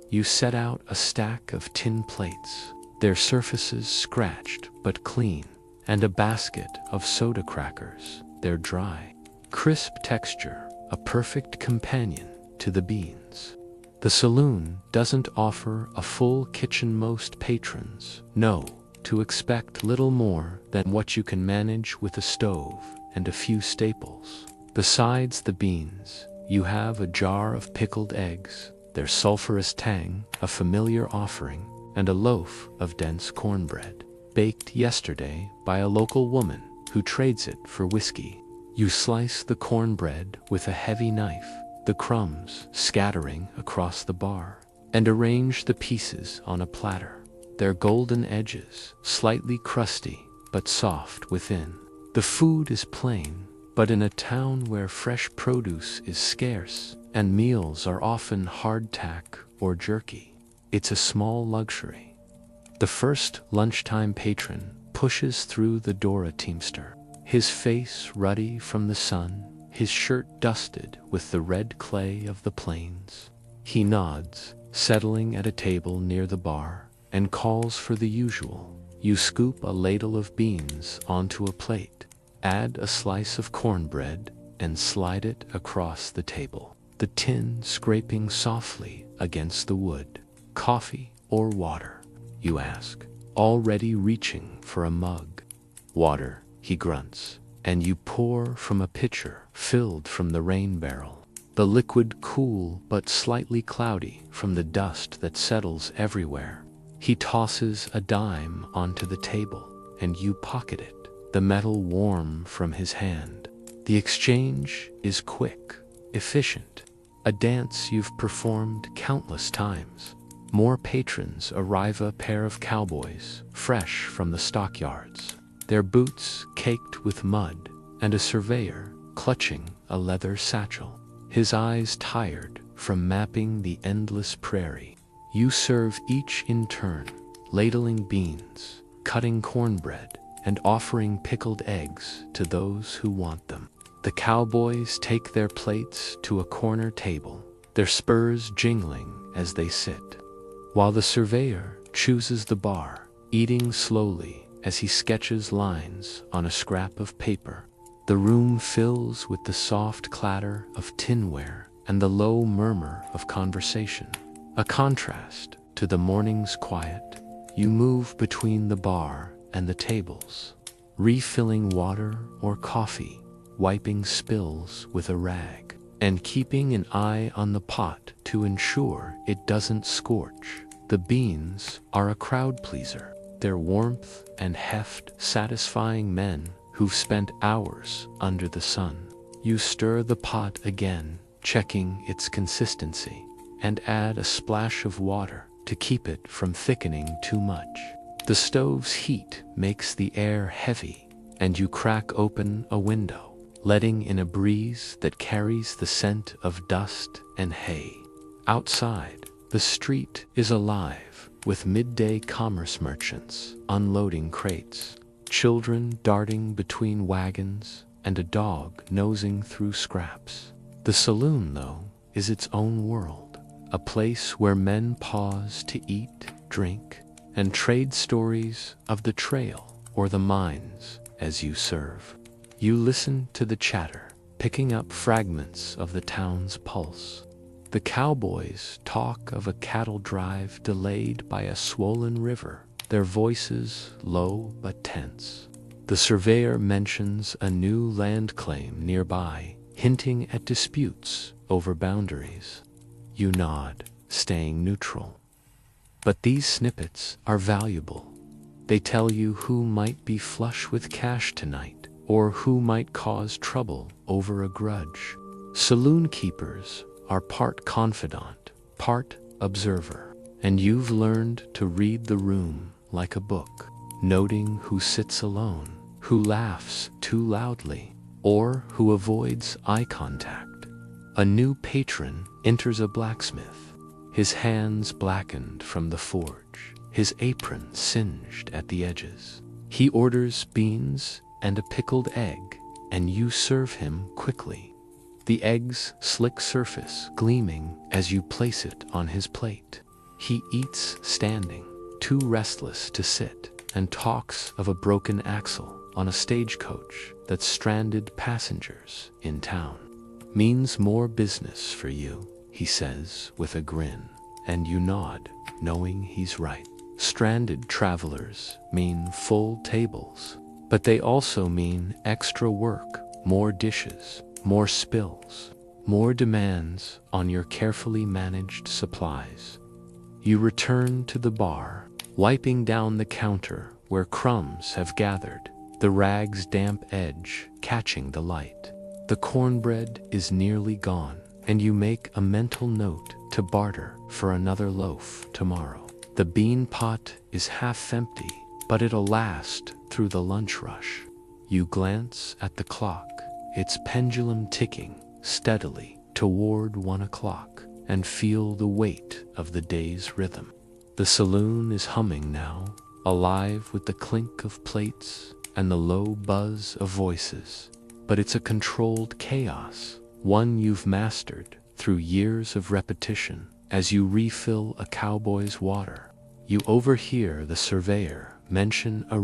A: You set out a stack of tin plates, their surfaces scratched but clean, and a basket of soda crackers, their dry, crisp texture a perfect companion to the beans. The saloon doesn't offer a full kitchen. Most patrons know to expect little more than what you can manage with a stove and a few staples. Besides the beans, you have a jar of pickled eggs, their sulfurous tang a familiar offering, and a loaf of dense cornbread, baked yesterday by a local woman who trades it for whiskey. You slice the cornbread with a heavy knife, the crumbs scattering across the bar, and arrange the pieces on a platter, their golden edges slightly crusty but soft within. The food is plain, but in a town where fresh produce is scarce and meals are often hardtack or jerky, it's a small luxury. The first lunchtime patron pushes through the door, a teamster, his face ruddy from the sun, his shirt dusted with the red clay of the plains. He nods, settling at a table near the bar, and calls for the usual. You scoop a ladle of beans onto a plate, add a slice of cornbread, and slide it across the table, the tin scraping softly against the wood. Coffee or water, you ask, already reaching for a mug. Water, he grunts, and you pour from a pitcher filled from the rain barrel, the liquid cool but slightly cloudy from the dust that settles everywhere. He tosses a dime onto the table, and you pocket it, the metal warm from his hand. The exchange is quick, efficient, a dance you've performed countless times. More patrons arrive, a pair of cowboys, fresh from the stockyards, their boots caked with mud, and a surveyor clutching a leather satchel, his eyes tired from mapping the endless prairie. You serve each in turn, ladling beans, cutting cornbread, and offering pickled eggs to those who want them. The cowboys take their plates to a corner table, their spurs jingling as they sit, while the surveyor chooses the bar, eating slowly as he sketches lines on a scrap of paper. The room fills with the soft clatter of tinware and the low murmur of conversation, a contrast to the morning's quiet. You move between the bar and the tables, refilling water or coffee, wiping spills with a rag, and keeping an eye on the pot to ensure it doesn't scorch. The beans are a crowd pleaser, their warmth and heft satisfying men who've spent hours under the sun. You stir the pot again, checking its consistency, and add a splash of water to keep it from thickening too much. The stove's heat makes the air heavy, and you crack open a window, letting in a breeze that carries the scent of dust and hay. Outside, the street is alive with midday commerce merchants unloading crates, children darting between wagons, and a dog nosing through scraps. The saloon, though, is its own world, a place where men pause to eat, drink, and trade stories of the trail or the mines as you serve. You listen to the chatter, picking up fragments of the town's pulse. The cowboys talk of a cattle drive delayed by a swollen river, their voices low but tense. The surveyor mentions a new land claim nearby, hinting at disputes over boundaries. You nod, staying neutral. But these snippets are valuable. They tell you who might be flush with cash tonight, or who might cause trouble over a grudge. Saloon keepers are part confidant, part observer, and you've learned to read the room like a book, noting who sits alone, who laughs too loudly, or who avoids eye contact. A new patron enters a blacksmith, his hands blackened from the forge, his apron singed at the edges. He orders beans and a pickled egg, and you serve him quickly, the egg's slick surface gleaming as you place it on his plate. He eats standing, too restless to sit, and talks of a broken axle on a stagecoach that stranded passengers in town. Means more business for you, he says with a grin, and you nod, knowing he's right. Stranded travelers mean full tables, but they also mean extra work, more dishes, more spills, more demands on your carefully managed supplies. You return to the bar, wiping down the counter where crumbs have gathered, the rag's damp edge catching the light. The cornbread is nearly gone, and you make a mental note to barter for another loaf tomorrow. The bean pot is half empty, but it'll last through the lunch rush. You glance at the clock, its pendulum ticking steadily toward 1 o'clock, and feel the weight of the day's rhythm. The saloon is humming now, alive with the clink of plates and the low buzz of voices. But it's a controlled chaos, one you've mastered through years of repetition. As you refill a cowboy's water, you overhear the surveyor mention a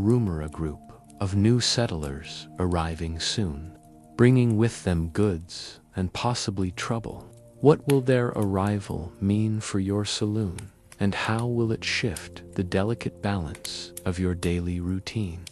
A: group of new settlers arriving soon, bringing with them goods and possibly trouble. What will their arrival mean for your saloon, and how will it shift the delicate balance of your daily routine?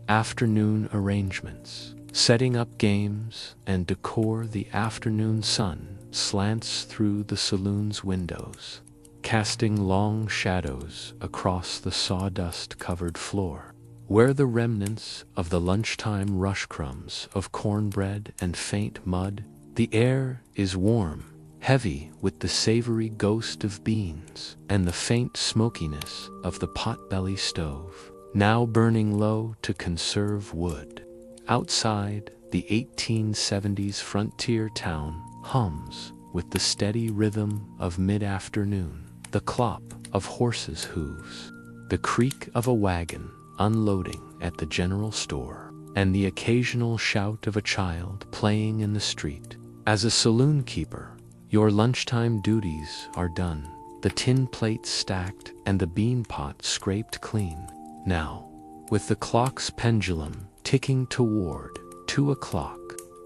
A: Afternoon arrangements, setting up games and decor. The afternoon sun slants through the saloon's windows, casting long shadows across the sawdust-covered floor, where the remnants of the lunchtime rush crumbs of cornbread and faint mud. The air is warm, heavy with the savory ghost of beans and the faint smokiness of the potbelly stove, now burning low to conserve wood. Outside, the 1870s frontier town hums with the steady rhythm of mid-afternoon, the clop of horses' hooves, the creak of a wagon unloading at the general store, and the occasional shout of a child playing in the street. As a saloon keeper, your lunchtime duties are done, the tin plates stacked and the bean pot scraped clean. Now, with the clock's pendulum ticking toward 2 o'clock,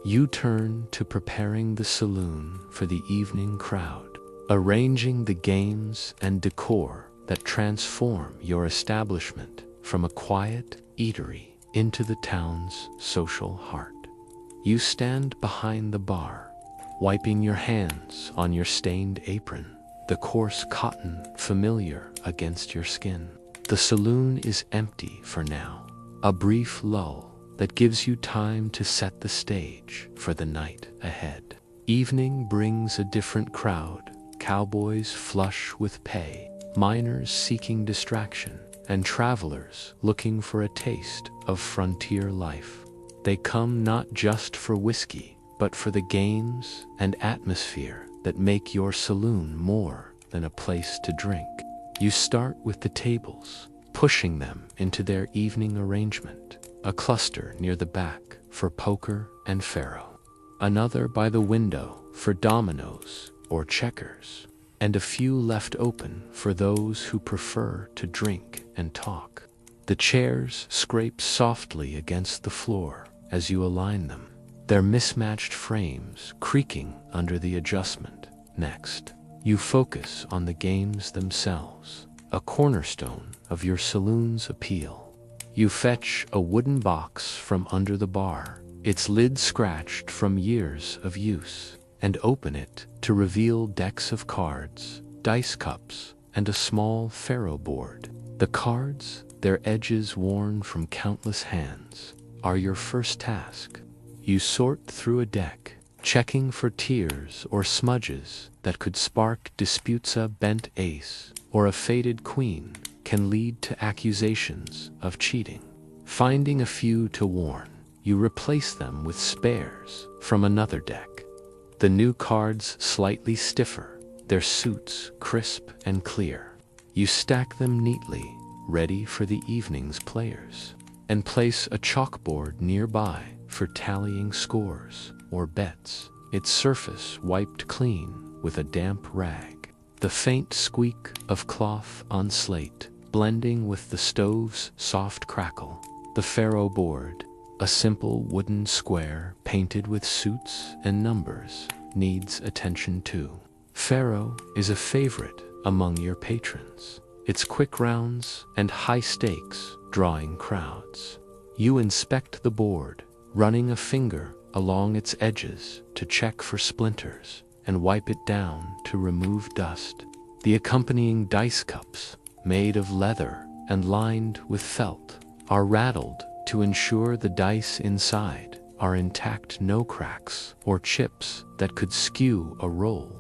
A: you turn to preparing the saloon for the evening crowd, arranging the games and decor that transform your establishment from a quiet eatery into the town's social heart. You stand behind the bar, wiping your hands on your stained apron, the coarse cotton familiar against your skin. The saloon is empty for now, a brief lull that gives you time to set the stage for the night ahead. Evening brings a different crowd, cowboys flush with pay, miners seeking distraction, and travelers looking for a taste of frontier life. They come not just for whiskey, but for the games and atmosphere that make your saloon more than a place to drink. You start with the tables, pushing them into their evening arrangement, a cluster near the back for poker and faro, another by the window for dominoes or checkers, and a few left open for those who prefer to drink and talk. The chairs scrape softly against the floor as you align them, their mismatched frames creaking under the adjustment. Next, you focus on the games themselves, a cornerstone of your saloon's appeal. You fetch a wooden box from under the bar, its lid scratched from years of use, and open it to reveal decks of cards, dice cups, and a small faro board. The cards, their edges worn from countless hands, are your first task. You sort through a deck, checking for tears or smudges that could spark disputes. A bent ace or a faded queen can lead to accusations of cheating. Finding a few to warn, you replace them with spares from another deck. The new cards slightly stiffer, their suits crisp and clear. You stack them neatly, ready for the evening's players, and place a chalkboard nearby for tallying scores or bets, its surface wiped clean with a damp rag. The faint squeak of cloth on slate blending with the stove's soft crackle. The faro board, a simple wooden square painted with suits and numbers, needs attention too. Faro is a favorite among your patrons, its quick rounds and high stakes drawing crowds. You inspect the board, running a finger along its edges to check for splinters and wipe it down to remove dust. The accompanying dice cups, made of leather and lined with felt, are rattled to ensure the dice inside are intact, no cracks or chips that could skew a roll.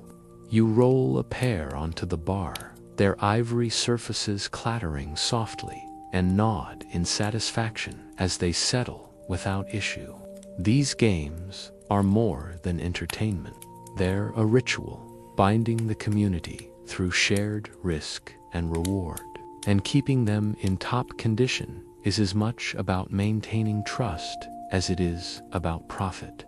A: You roll a pair onto the bar, their ivory surfaces clattering softly, and nod in satisfaction as they settle without issue. These games are more than entertainment. They're a ritual, binding the community through shared risk and reward. And keeping them in top condition is as much about maintaining trust as it is about profit.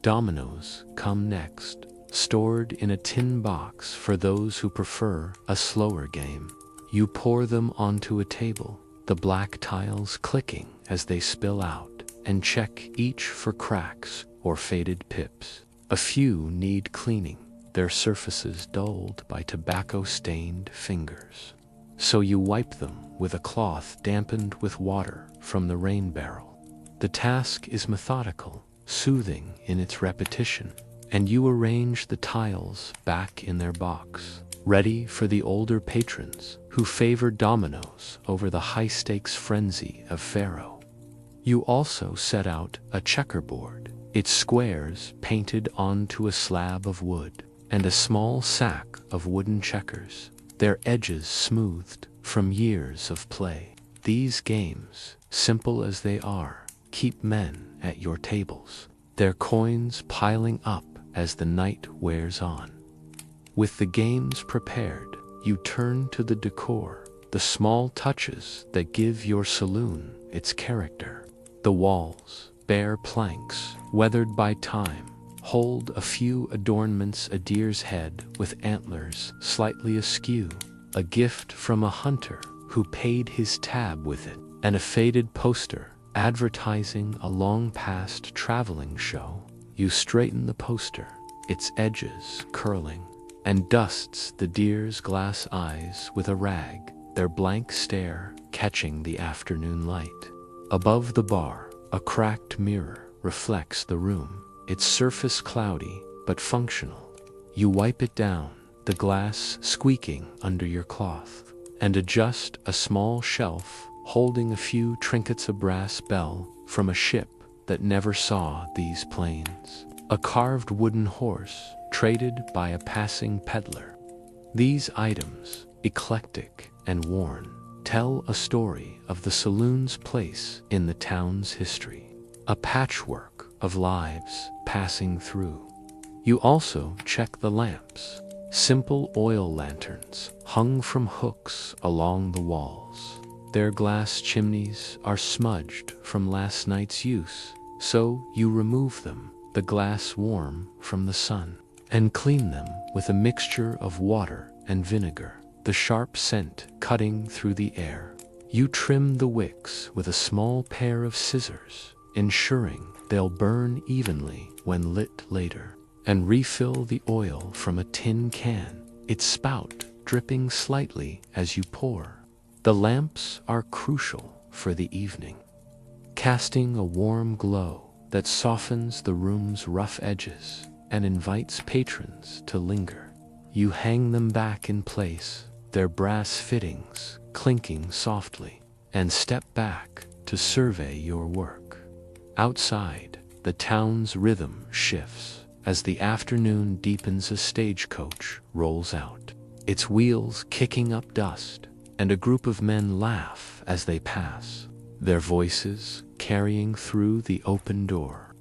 A: Dominoes come next, stored in a tin box for those who prefer a slower game. You pour them onto a table, the black tiles clicking as they spill out, and check each for cracks or faded pips. A few need cleaning, their surfaces dulled by tobacco-stained fingers. So you wipe them with a cloth dampened with water from the rain barrel. The task is methodical, soothing in its repetition, and you arrange the tiles back in their box, ready for the older patrons who favor dominoes over the high-stakes frenzy of faro. You also set out a checkerboard, its squares painted onto a slab of wood, and a small sack of wooden checkers, their edges smoothed from years of play. These games, simple as they are, keep men at your tables, their coins piling up as the night wears on. With the games prepared, you turn to the decor, the small touches that give your saloon its character. The walls, bare planks, weathered by time, hold a few adornments: a deer's head with antlers slightly askew, a gift from a hunter who paid his tab with it, and a faded poster advertising a long-past traveling show. You straighten the poster, its edges curling, and dusts the deer's glass eyes with a rag, their blank stare catching the afternoon light. Above the bar, a cracked mirror reflects the room, its surface cloudy but functional. You wipe it down, the glass squeaking under your cloth, and adjust a small shelf holding a few trinkets: a brass bell from a ship that never saw these plains, a carved wooden horse traded by a passing peddler. These items, eclectic and worn, tell a story of the saloon's place in the town's history, a patchwork of lives passing through. You also check the lamps, simple oil lanterns hung from hooks along the walls. Their glass chimneys are smudged from last night's use, so you remove them, the glass warm from the sun, and clean them with a mixture of water and vinegar, the sharp scent cutting through the air. You trim the wicks with a small pair of scissors, ensuring they'll burn evenly when lit later, and refill the oil from a tin can, its spout dripping slightly as you pour. The lamps are crucial for the evening, casting a warm glow that softens the room's rough edges and invites patrons to linger. You hang them back in place, their brass fittings clinking softly, and step back to survey your work. Outside, the town's rhythm shifts as the afternoon deepens. A stagecoach rolls out, its wheels kicking up dust, and a group of men laugh as they pass, their voices carrying through the open door.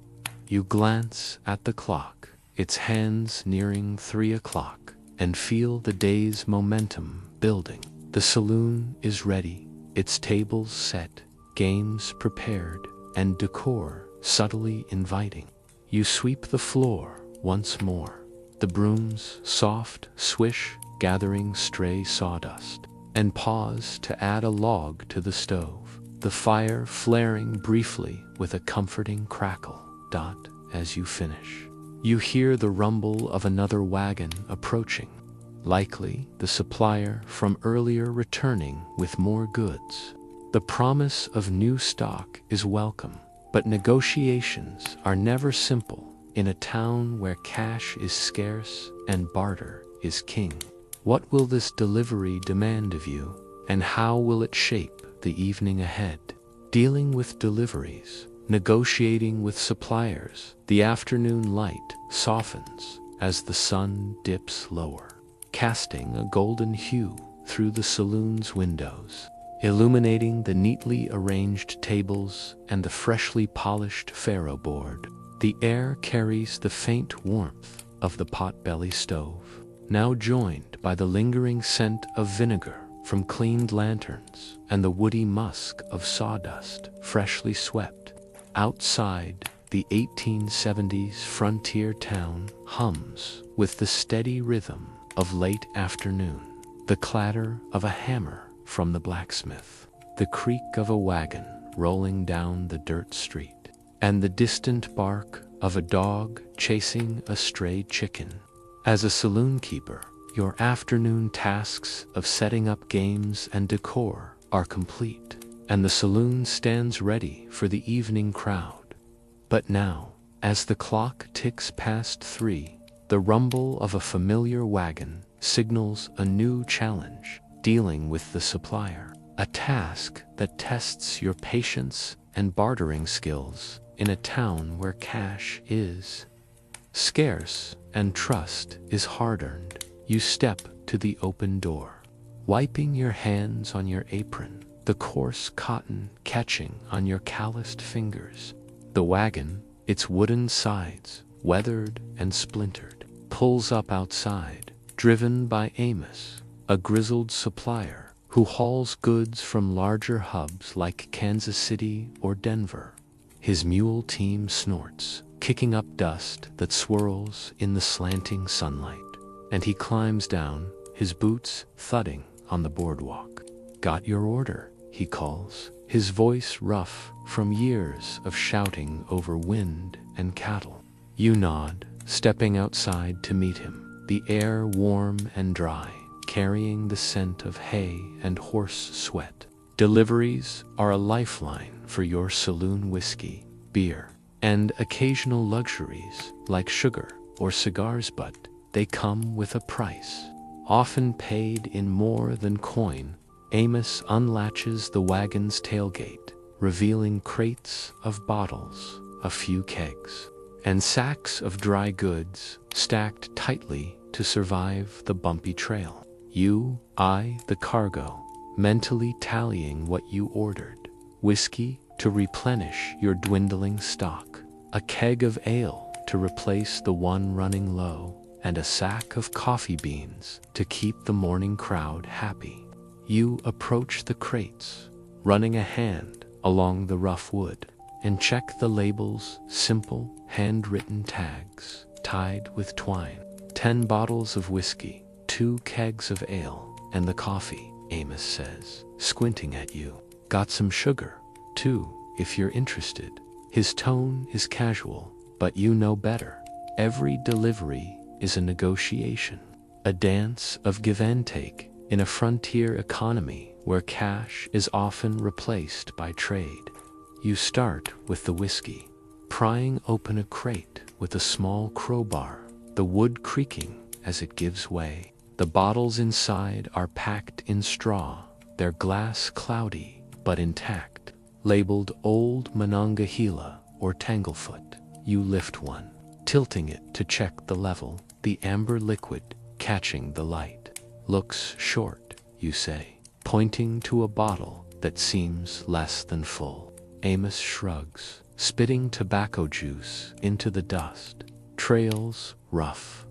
A: You glance at the clock, its hands nearing 3 o'clock, and feel the day's momentum building. The saloon is ready, its tables set, games prepared, and decor subtly inviting. You sweep the floor once more, the broom's soft swish gathering stray sawdust, and pause to add a log to the stove, the fire flaring briefly with a comforting crackle. As you finish, you hear the rumble of another wagon approaching, likely the supplier from earlier returning with more goods. The promise of new stock is welcome, but negotiations are never simple in a town where cash is scarce and barter is king. What will this delivery demand of you, and how will it shape the evening ahead? Dealing with deliveries, negotiating with suppliers, the afternoon light softens as the sun dips lower, casting a golden hue through the saloon's windows, illuminating the neatly arranged tables and the freshly polished faro board. The air carries the faint warmth of the potbelly stove, now joined by the lingering scent of vinegar from cleaned lanterns and the woody musk of sawdust freshly swept. Outside, the 1870s frontier town hums with the steady rhythm of late afternoon, the clatter of a hammer from the blacksmith, the creak of a wagon rolling down the dirt street, and the distant bark of a dog chasing a stray chicken. As a saloon keeper, your afternoon tasks of setting up games and decor are complete, and the saloon stands ready for the evening crowd. But now, as the clock ticks past 3, the rumble of a familiar wagon signals a new challenge, dealing with the supplier, a task that tests your patience and bartering skills in a town where cash is scarce and trust is hard-earned. You step to the open door, wiping your hands on your apron, the coarse cotton catching on your calloused fingers. The wagon, its wooden sides weathered and splintered, pulls up outside, driven by Amos, a grizzled supplier who hauls goods from larger hubs like Kansas City or Denver. His mule team snorts, kicking up dust that swirls in the slanting sunlight, and he climbs down, his boots thudding on the boardwalk. "Got your order," he calls, his voice rough from years of shouting over wind and cattle. You nod, stepping outside to meet him, the air warm and dry, carrying the scent of hay and horse sweat. Deliveries are a lifeline for your saloon whiskey, beer, and occasional luxuries like sugar or cigars, but they come with a price, often paid in more than coin. Amos unlatches the wagon's tailgate, revealing crates of bottles, a few kegs, and sacks of dry goods stacked tightly to survive the bumpy trail. You eye the cargo, mentally tallying what you ordered: whiskey to replenish your dwindling stock, a keg of ale to replace the one running low, and a sack of coffee beans to keep the morning crowd happy. You approach the crates, running a hand along the rough wood, and check the labels, simple, handwritten tags tied with twine. 10 bottles of whiskey, 2 kegs of ale, and the coffee, Amos says, squinting at you. Got some sugar, too, if you're interested. His tone is casual, but you know better. Every delivery is a negotiation, a dance of give and take in a frontier economy where cash is often replaced by trade. You start with the whiskey, prying open a crate with a small crowbar, the wood creaking as it gives way. The bottles inside are packed in straw, their glass cloudy but intact, labeled Old Monongahela or Tanglefoot. You lift one, tilting it to check the level, the amber liquid catching the light. Looks short, you say, pointing to a bottle that seems less than full. Amos shrugs, spitting tobacco juice into the dust. Trails rough.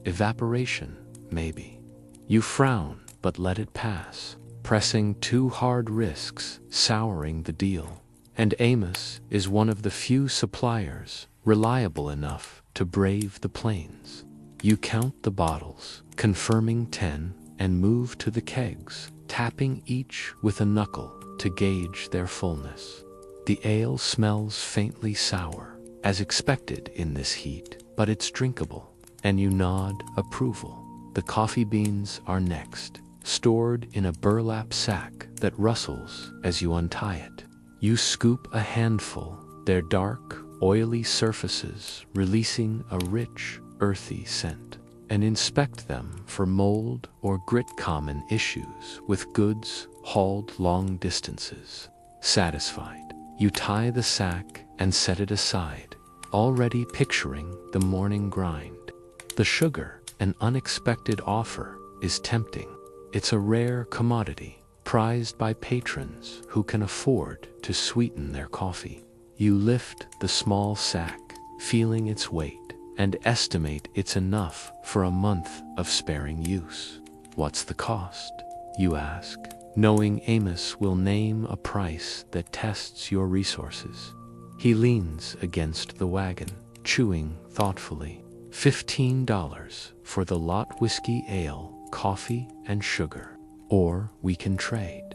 A: Evaporation, maybe. You frown, but let it pass. Pressing too hard risks, souring the deal. And Amos is one of the few suppliers reliable enough to brave the plains. You count the bottles, confirming 10, and move to the kegs, tapping each with a knuckle to gauge their fullness. The ale smells faintly sour, as expected in this heat, but it's drinkable, and you nod approval. The coffee beans are next, stored in a burlap sack that rustles as you untie it. You scoop a handful, their dark, oily surfaces releasing a rich, earthy scent, and inspect them for mold or grit, common issues with goods hauled long distances. Satisfied, you tie the sack and set it aside, already picturing the morning grind. The sugar, an unexpected offer, is tempting. It's a rare commodity, prized by patrons who can afford to sweeten their coffee. You lift the small sack, feeling its weight, and estimate it's enough for a month of sparing use. What's the cost? You ask, knowing Amos will name a price that tests your resources. He leans against the wagon, chewing thoughtfully. $15 for the lot: whiskey, ale, coffee, and sugar. Or we can trade.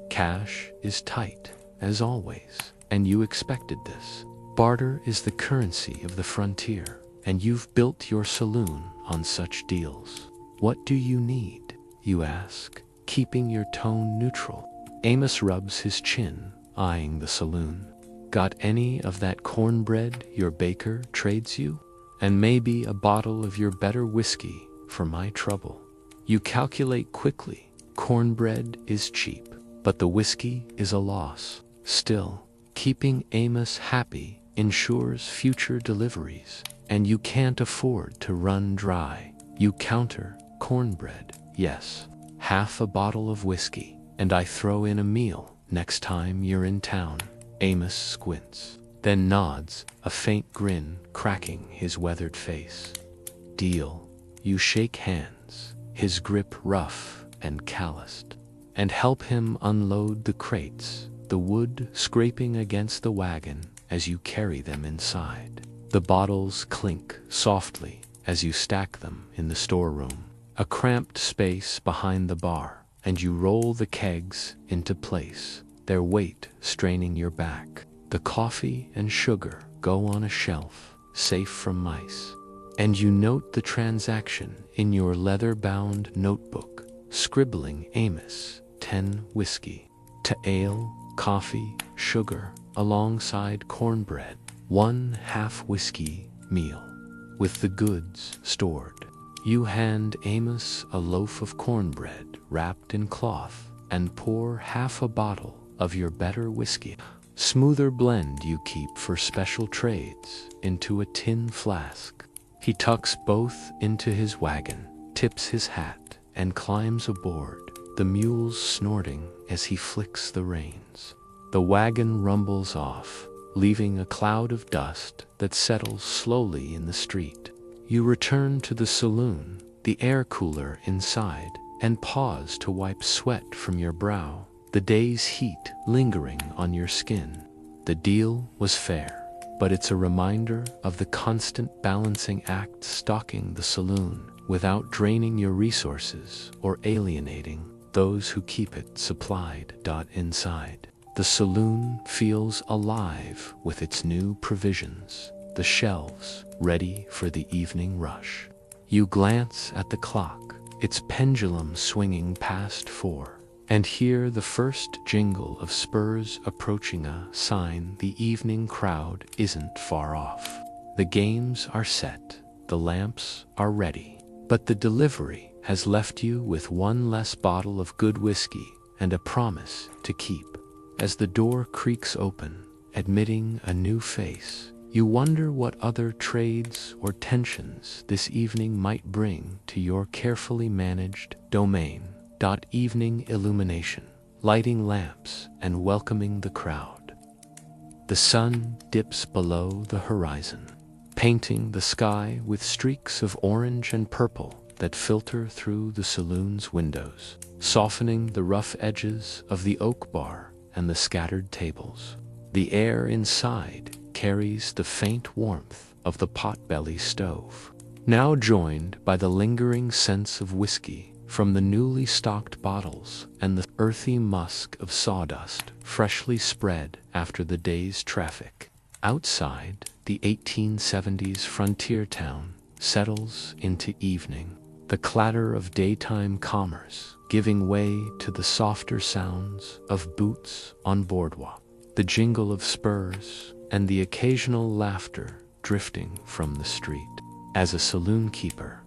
A: Cash is tight, as always, and you expected this. Barter is the currency of the frontier, and you've built your saloon on such deals. What do you need? You ask, keeping your tone neutral. Amos rubs his chin, eyeing the saloon. Got any of that cornbread your baker trades you? And maybe a bottle of your better whiskey for my trouble. You calculate quickly. Cornbread is cheap, but the whiskey is a loss. Still, keeping Amos happy ensures future deliveries, and you can't afford to run dry. You counter. Cornbread, yes. Half a bottle of whiskey, and I throw in a meal next time you're in town. Amos squints. then nods, a faint grin cracking his weathered face. Deal. You shake hands, his grip rough and calloused, and help him unload the crates, the wood scraping against the wagon as you carry them inside. The bottles clink softly as you stack them in the storeroom, a cramped space behind the bar, and you roll the kegs into place, their weight straining your back. The coffee and sugar go on a shelf, safe from mice, and you note the transaction in your leather-bound notebook, scribbling Amos, 10 whiskey, to ale, coffee, sugar, alongside cornbread, 1 half whiskey meal, with the goods stored. You hand Amos a loaf of cornbread wrapped in cloth and pour half a bottle of your better whiskey, smoother blend you keep for special trades, into a tin flask. He tucks both into his wagon, tips his hat, and climbs aboard, the mules snorting as he flicks the reins. The wagon rumbles off, leaving a cloud of dust that settles slowly in the street. You return to the saloon, the air cooler inside, and pause to wipe sweat from your brow, the day's heat lingering on your skin. The deal was fair, but it's a reminder of the constant balancing act stalking the saloon without draining your resources or alienating those who keep it supplied. Inside, the saloon feels alive with its new provisions, the shelves ready for the evening rush. You glance at the clock, its pendulum swinging past 4, and hear the first jingle of spurs approaching, a sign the evening crowd isn't far off. The games are set, the lamps are ready, but the delivery has left you with 1 less bottle of good whiskey and a promise to keep. As the door creaks open, admitting a new face, you wonder what other trades or tensions this evening might bring to your carefully managed domain. Evening illumination, lighting lamps and welcoming the crowd. The sun dips below the horizon, painting the sky with streaks of orange and purple that filter through the saloon's windows, softening the rough edges of the oak bar and the scattered tables. The air inside carries the faint warmth of the potbelly stove, now joined by the lingering sense of whiskey from the newly stocked bottles and the earthy musk of sawdust freshly spread after the day's traffic. Outside, the 1870s frontier town settles into evening, the clatter of daytime commerce giving way to the softer sounds of boots on boardwalk, the jingle of spurs, and the occasional laughter drifting from the street. As a saloon keeper,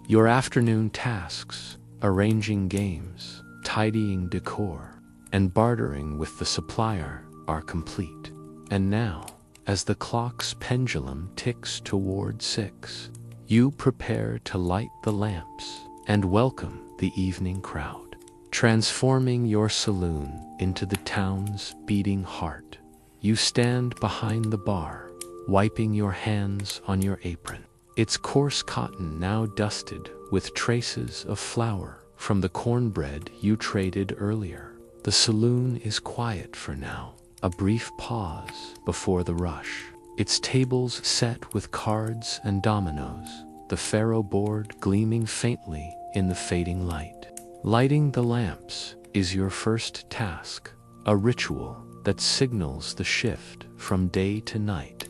A: your afternoon tasks, arranging games, tidying decor, and bartering with the supplier, are complete. And now, as the clock's pendulum ticks toward 6, you prepare to light the lamps and welcome the evening crowd, transforming your saloon into the town's beating heart. You stand behind the bar, wiping your hands on your apron, its coarse cotton now dusted with traces of flour from the cornbread you traded earlier. The saloon is quiet for now, a brief pause before the rush, its tables set with cards and dominoes, the faro board gleaming faintly in the fading light. Lighting the lamps is your first task, a ritual that signals the shift from day to night.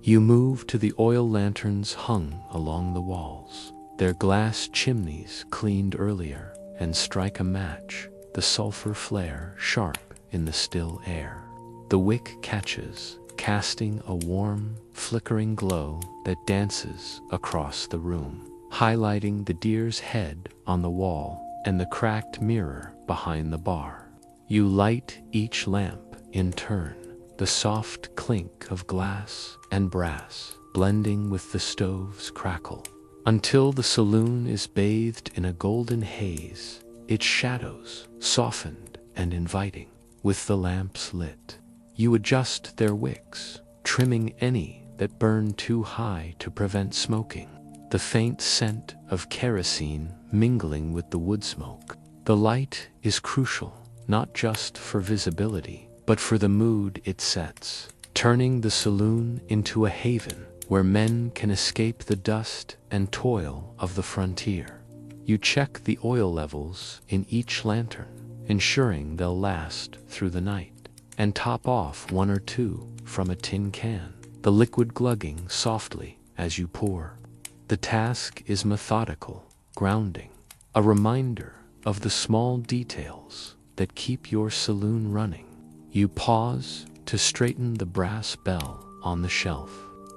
A: You move to the oil lanterns hung along the walls, their glass chimneys cleaned earlier, and strike a match, the sulfur flare sharp in the still air. The wick catches, casting a warm, flickering glow that dances across the room, highlighting the deer's head on the wall and the cracked mirror behind the bar. You light each lamp in turn, the soft clink of glass and brass blending with the stove's crackle, until the saloon is bathed in a golden haze, its shadows softened and inviting. With the lamps lit, you adjust their wicks, trimming any that burn too high to prevent smoking. The faint scent of kerosene mingling with the wood smoke. The light is crucial, not just for visibility, but for the mood it sets, turning the saloon into a haven where men can escape the dust and toil of the frontier. You check the oil levels in each lantern, ensuring they'll last through the night, and top off one or two from a tin can, the liquid glugging softly as you pour. The task is methodical, grounding, a reminder of the small details that keep your saloon running. You pause to straighten the brass bell on the shelf,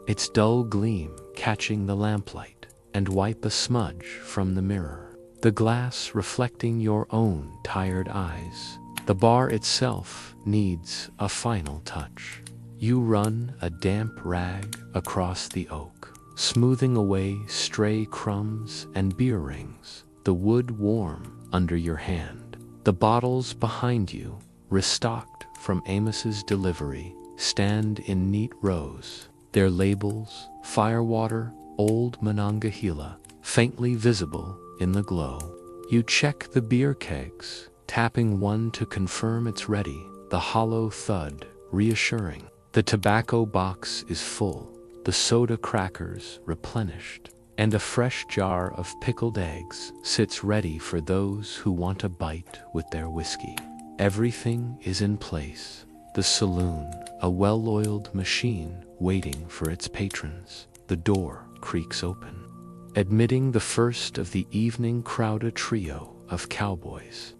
A: its dull gleam catching the lamplight, and wipe a smudge from the mirror, the glass reflecting your own tired eyes. The bar itself needs a final touch. You run a damp rag across the oak, smoothing away stray crumbs and beer rings, the wood warm under your hand. The bottles behind you, restocked from Amos's delivery, stand in neat rows, their labels, Firewater, Old Monongahela, faintly visible in the glow. You check the beer kegs, tapping one to confirm it's ready, the hollow thud reassuring. The tobacco box is full, the soda crackers replenished, and a fresh jar of pickled eggs sits ready for those who want a bite with their whiskey. Everything is in place. The saloon, a well-oiled machine waiting for its patrons. The door creaks open, admitting the first of the evening crowd, a trio of cowboys,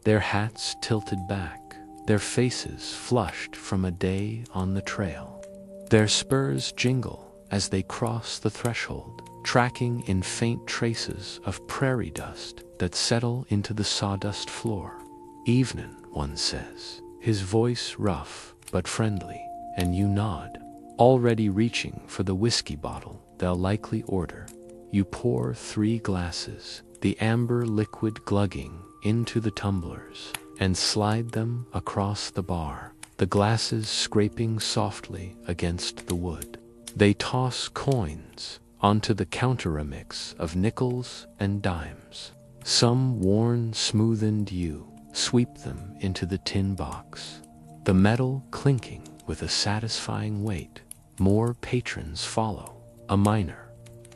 A: their hats tilted back, their faces flushed from a day on the trail. Their spurs jingle as they cross the threshold, tracking in faint traces of prairie dust that settle into the sawdust floor. "Evenin'," one says, his voice rough but friendly, and you nod, already reaching for the whiskey bottle they'll likely order. You pour 3 glasses, the amber liquid glugging into the tumblers, and slide them across the bar, the glasses scraping softly against the wood. They toss coins onto the counter, a mix of nickels and dimes. Some worn, smoothened, you sweep them into the tin box, the metal clinking with a satisfying weight. More patrons follow. A miner,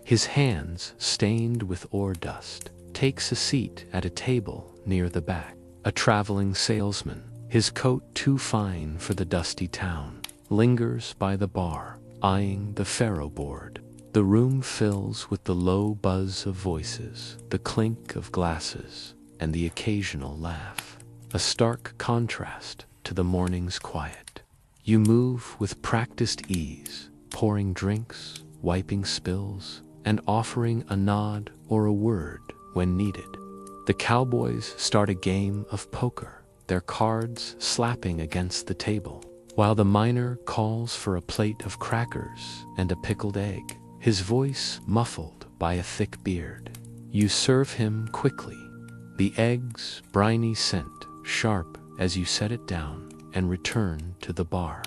A: his hands stained with ore dust, takes a seat at a table near the back. A traveling salesman, his coat too fine for the dusty town, lingers by the bar, eyeing the faro board. The room fills with the low buzz of voices, the clink of glasses, and the occasional laugh, a stark contrast to the morning's quiet. You move with practiced ease, pouring drinks, wiping spills, and offering a nod or a word when needed. The cowboys start a game of poker, their cards slapping against the table, while the miner calls for a plate of crackers and a pickled egg, his voice muffled by a thick beard. You serve him quickly, the egg's briny scent sharp as you set it down and return to the bar.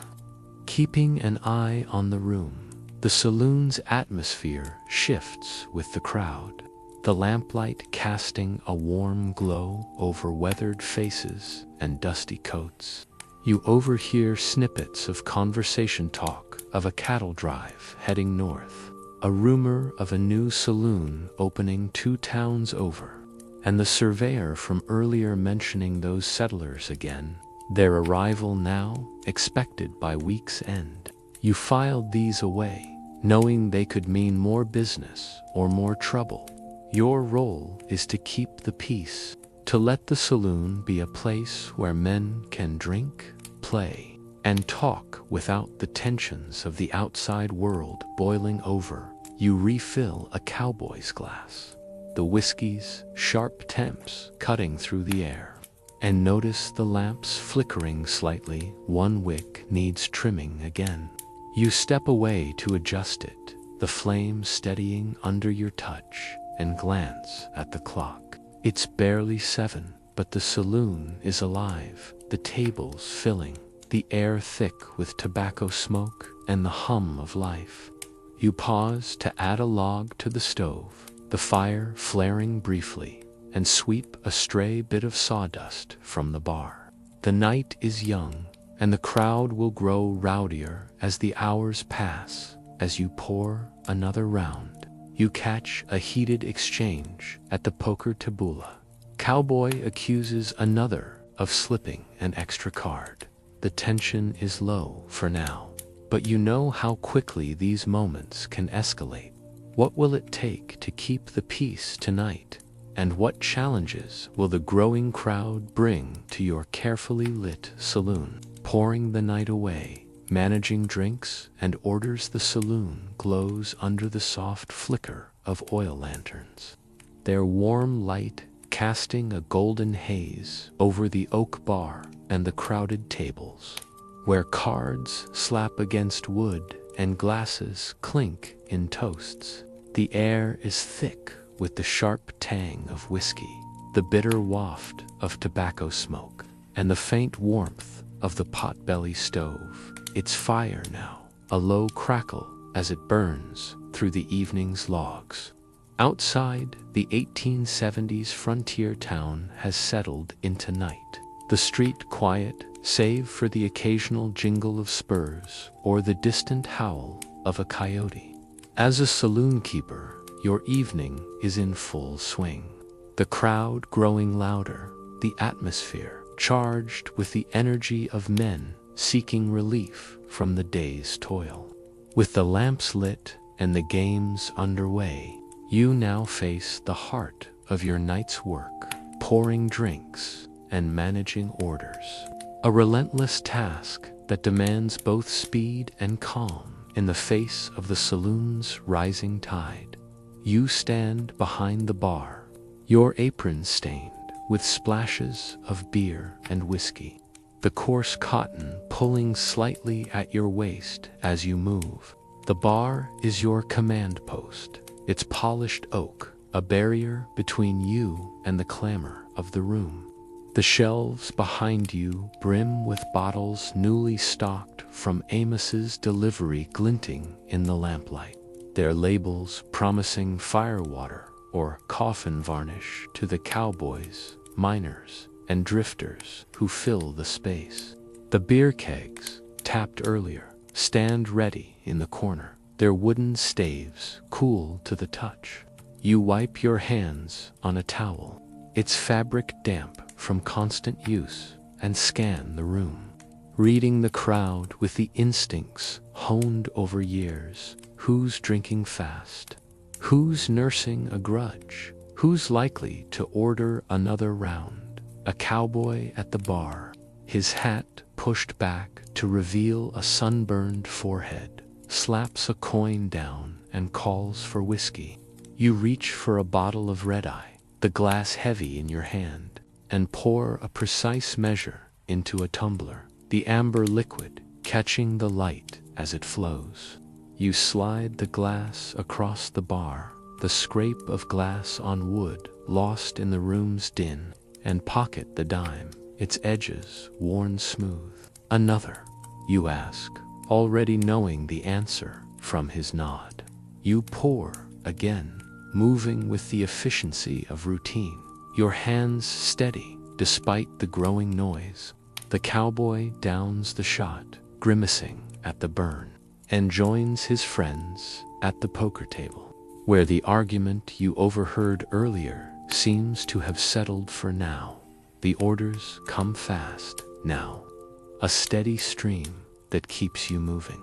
A: Keeping an eye on the room, the saloon's atmosphere shifts with the crowd, the lamplight casting a warm glow over weathered faces and dusty coats. You overhear snippets of conversation, talk of a cattle drive heading north, a rumor of a new saloon opening 2 towns over, and the surveyor from earlier mentioning those settlers again, their arrival now expected by week's end. You filed these away, knowing they could mean more business or more trouble. Your role is to keep the peace, to let the saloon be a place where men can drink, play, and talk without the tensions of the outside world boiling over. You refill a cowboy's glass, the whiskey's sharp temps cutting through the air, and notice the lamps flickering slightly. One wick needs trimming again. You step away to adjust it, the flame steadying under your touch, and glance at the clock. It's barely 7, but the saloon is alive, the tables filling, the air thick with tobacco smoke and the hum of life. You pause to add a log to the stove, the fire flaring briefly, and sweep a stray bit of sawdust from the bar. The night is young, and the crowd will grow rowdier as the hours pass. As you pour another round, you catch a heated exchange at the poker tabula. Cowboy accuses another of slipping an extra card. The tension is low for now, but you know how quickly these moments can escalate. What will it take to keep the peace tonight? And what challenges will the growing crowd bring to your carefully lit saloon? Pouring the night away, managing drinks and orders, the saloon glows under the soft flicker of oil lanterns. Their warm light casting a golden haze over the oak bar and the crowded tables, where cards slap against wood and glasses clink in toasts. The air is thick with the sharp tang of whiskey, the bitter waft of tobacco smoke, and the faint warmth of the potbelly stove. It's fire now, a low crackle as it burns through the evening's logs. Outside, the 1870s frontier town has settled into night. The street quiet, save for the occasional jingle of spurs or the distant howl of a coyote. As a saloon keeper, your evening is in full swing. The crowd growing louder, the atmosphere charged with the energy of men seeking relief from the day's toil. With the lamps lit and the games underway, you now face the heart of your night's work, pouring drinks and managing orders. A relentless task that demands both speed and calm in the face of the saloon's rising tide. You stand behind the bar, your apron stained with splashes of beer and whiskey, the coarse cotton pulling slightly at your waist as you move. The bar is your command post, its polished oak a barrier between you and the clamor of the room. The shelves behind you brim with bottles newly stocked from Amos's delivery glinting in the lamplight, their labels promising firewater or coffin varnish to the cowboys, miners, and drifters who fill the space. The beer kegs, tapped earlier, stand ready in the corner, their wooden staves cool to the touch. You wipe your hands on a towel, its fabric damp from constant use, and scan the room, reading the crowd with the instincts honed over years. Who's drinking fast? Who's nursing a grudge? Who's likely to order another round? A cowboy at the bar, his hat pushed back to reveal a sunburned forehead, slaps a coin down and calls for whiskey. You reach for a bottle of red-eye, the glass heavy in your hand, and pour a precise measure into a tumbler, the amber liquid catching the light as it flows. You slide the glass across the bar, the scrape of glass on wood lost in the room's din, and pocket the dime, its edges worn smooth. Another, you ask, already knowing the answer from his nod. You pour again, moving with the efficiency of routine, your hands steady despite the growing noise. The cowboy downs the shot, grimacing at the burn, and joins his friends at the poker table, where the argument you overheard earlier seems to have settled for now. The orders come fast now, a steady stream that keeps you moving.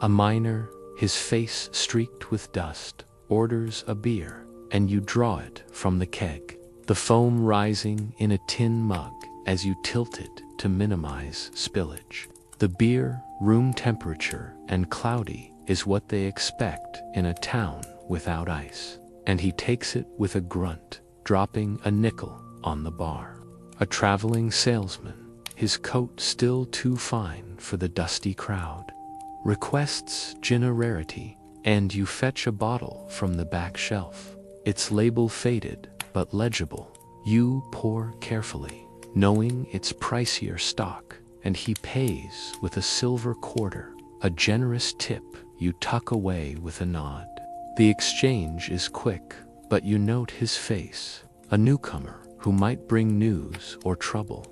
A: A miner, his face streaked with dust, orders a beer, and you draw it from the keg, the foam rising in a tin mug as you tilt it to minimize spillage. The beer, room temperature and cloudy, is what they expect in a town without ice, and he takes it with a grunt, dropping a nickel on the bar. A traveling salesman, his coat still too fine for the dusty crowd, requests gin a rarity, and you fetch a bottle from the back shelf, its label faded but legible. You pour carefully, knowing it's pricier stock, and he pays with a silver quarter, a generous tip you tuck away with a nod. The exchange is quick, but you note his face, a newcomer who might bring news or trouble.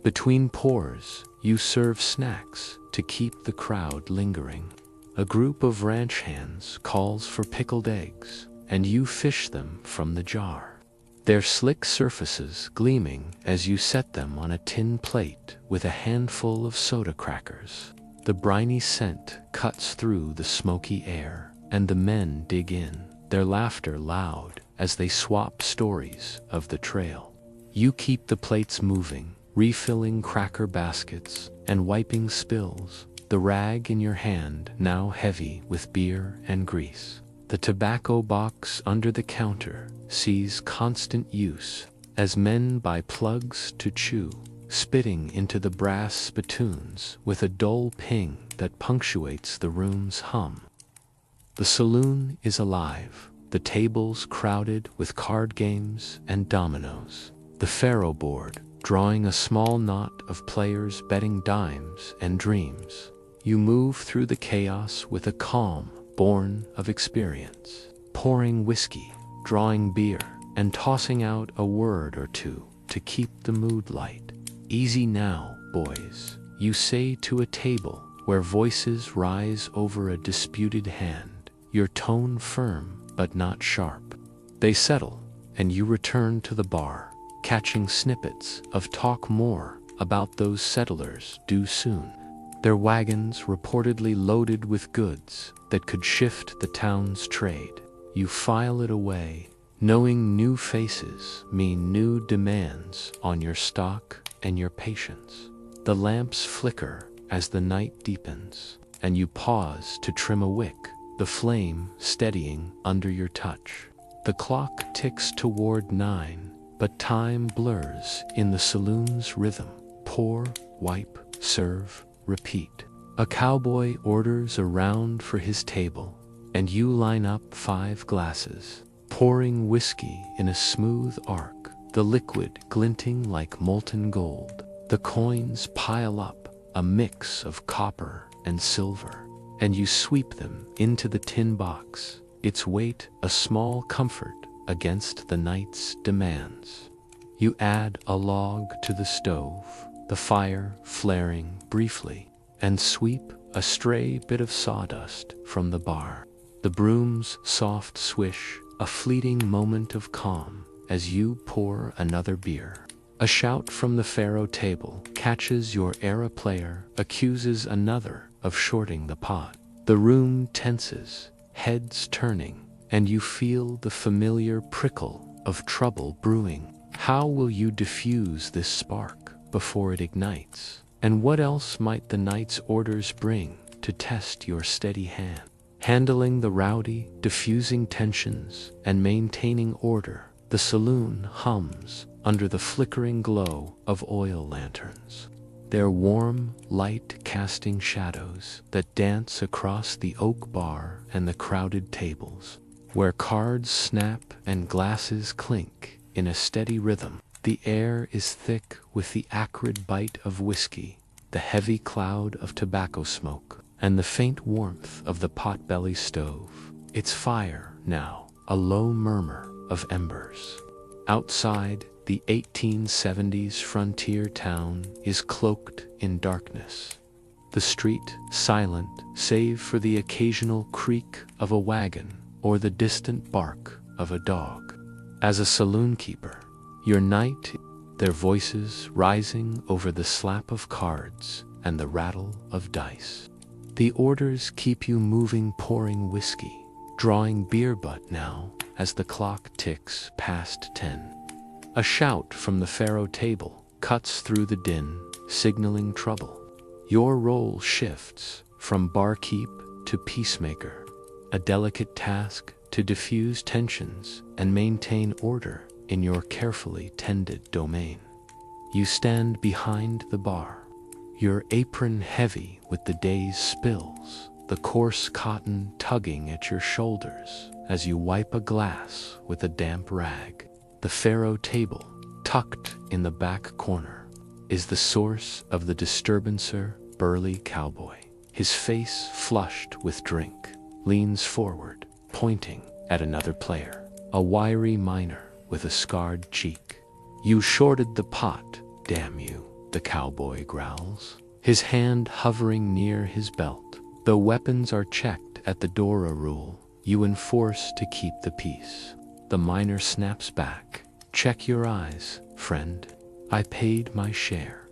A: Between pours, you serve snacks to keep the crowd lingering. A group of ranch hands calls for pickled eggs, and you fish them from the jar, their slick surfaces gleaming as you set them on a tin plate with a handful of soda crackers. The briny scent cuts through the smoky air, and the men dig in, their laughter loud as they swap stories of the trail. You keep the plates moving, refilling cracker baskets and wiping spills, the rag in your hand now heavy with beer and grease. The tobacco box under the counter sees constant use as men buy plugs to chew, spitting into the brass spittoons with a dull ping that punctuates the room's hum. The saloon is alive, the tables crowded with card games and dominoes, the faro board drawing a small knot of players betting dimes and dreams. You move through the chaos with a calm born of experience, pouring whiskey, drawing beer, and tossing out a word or two to keep the mood light. Easy now, boys, you say to a table where voices rise over a disputed hand, your tone firm but not sharp. They settle, and you return to the bar, catching snippets of talk more about those settlers due soon. Their wagons reportedly loaded with goods that could shift the town's trade. You file it away, knowing new faces mean new demands on your stock and your patience. The lamps flicker as the night deepens, and you pause to trim a wick, the flame steadying under your touch. The clock ticks toward 9, but time blurs in the saloon's rhythm. Pour, wipe, serve, repeat. A cowboy orders a round for his table, and you line up 5 glasses, pouring whiskey in a smooth arc, the liquid glinting like molten gold. The coins pile up, a mix of copper and silver, and you sweep them into the tin box, its weight a small comfort against the night's demands. You add a log to the stove, the fire flaring briefly, and sweep a stray bit of sawdust from the bar. The broom's soft swish, a fleeting moment of calm as you pour another beer. A shout from the faro table catches your era player, accuses another of shorting the pot. The room tenses, heads turning, and you feel the familiar prickle of trouble brewing. How will you diffuse this spark before it ignites? And what else might the night's orders bring to test your steady hand? Handling the rowdy, diffusing tensions, and maintaining order, the saloon hums under the flickering glow of oil lanterns, their warm light casting shadows that dance across the oak bar and the crowded tables, where cards snap and glasses clink in a steady rhythm. The air is thick with the acrid bite of whiskey, the heavy cloud of tobacco smoke, and the faint warmth of the potbelly stove. Its fire now, a low murmur of embers. Outside, the 1870s frontier town is cloaked in darkness. The street silent save for the occasional creak of a wagon or the distant bark of a dog. As a saloon keeper, your night, their voices rising over the slap of cards and the rattle of dice. The orders keep you moving, pouring whiskey, drawing beer butt now as the clock ticks past 10. A shout from the faro table cuts through the din, signaling trouble. Your role shifts from barkeep to peacemaker, a delicate task to diffuse tensions and maintain order in your carefully tended domain. You stand behind the bar, your apron heavy with the day's spills, the coarse cotton tugging at your shoulders as you wipe a glass with a damp rag. The faro table tucked in the back corner, is the source of the disturbancer, burly cowboy. His face flushed with drink, leans forward, pointing at another player, a wiry miner with a scarred cheek. "You shorted the pot, damn you," the cowboy growls, his hand hovering near his belt. "Though weapons are checked at the door, a rule you enforce to keep the peace." The miner snaps back, "Check your eyes, friend. I paid my share."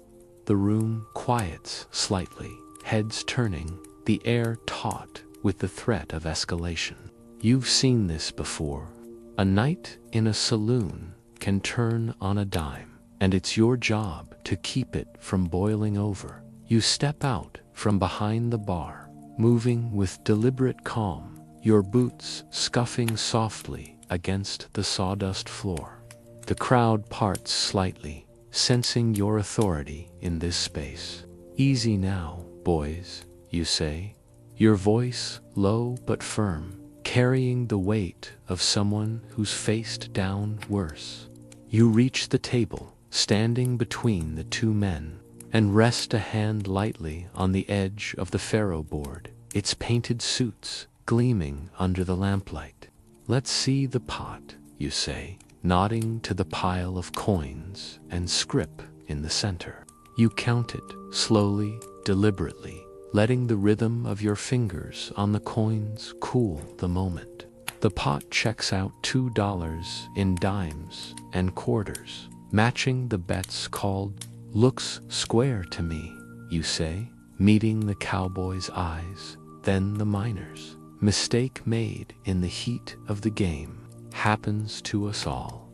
A: The room quiets slightly, heads turning, the air taut with the threat of escalation. You've seen this before. A night in a saloon can turn on a dime, and it's your job to keep it from boiling over. You step out from behind the bar, moving with deliberate calm, your boots scuffing softly against the sawdust floor. The crowd parts slightly, sensing your authority in this space. "Easy now, boys," you say, your voice low but firm, carrying the weight of someone who's faced down worse. You reach the table, standing between the two men, and rest a hand lightly on the edge of the faro board, its painted suits gleaming under the lamplight. "Let's see the pot," you say, nodding to the pile of coins and scrip in the center. You count it, slowly, deliberately, letting the rhythm of your fingers on the coins cool the moment. The pot checks out $2 in dimes and quarters, matching the bets called. "Looks square to me," you say, meeting the cowboy's eyes, then the miner's. "Mistake made in the heat of the game. Happens to us all."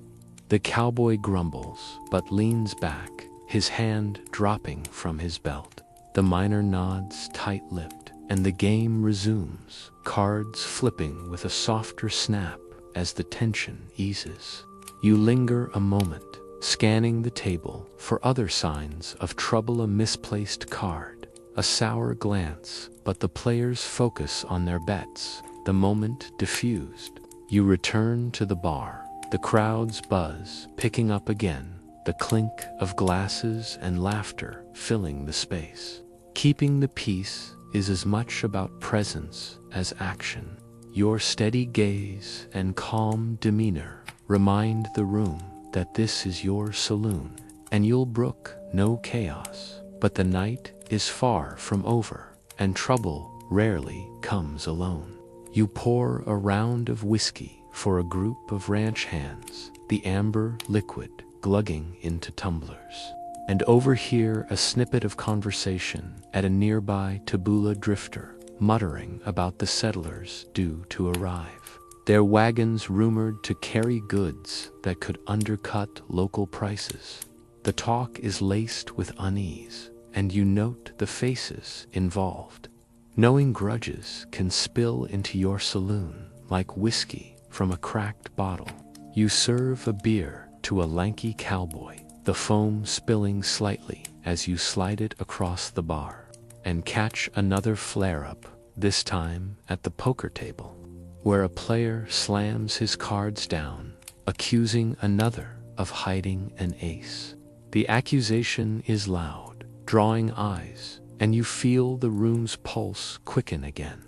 A: The cowboy grumbles, but leans back, his hand dropping from his belt. The miner nods tight-lipped, and the game resumes, cards flipping with a softer snap as the tension eases. You linger a moment, scanning the table for other signs of trouble. A misplaced card, a sour glance, but the players focus on their bets, the moment diffused. You return to the bar, the crowd's buzz picking up again, the clink of glasses and laughter filling the space. Keeping the peace is as much about presence as action. Your steady gaze and calm demeanor remind the room that this is your saloon, and you'll brook no chaos. But the night is far from over, and trouble rarely comes alone. You pour a round of whiskey for a group of ranch hands, the amber liquid glugging into tumblers, and overhear a snippet of conversation at a nearby tabula drifter, muttering about the settlers due to arrive, their wagons rumored to carry goods that could undercut local prices. The talk is laced with unease, and you note the faces involved. Knowing grudges can spill into your saloon like whiskey from a cracked bottle. You serve a beer to a lanky cowboy, the foam spilling slightly as you slide it across the bar, and catch another flare-up, this time at the poker table, where a player slams his cards down, accusing another of hiding an ace. The accusation is loud, drawing eyes, and you feel the room's pulse quicken again.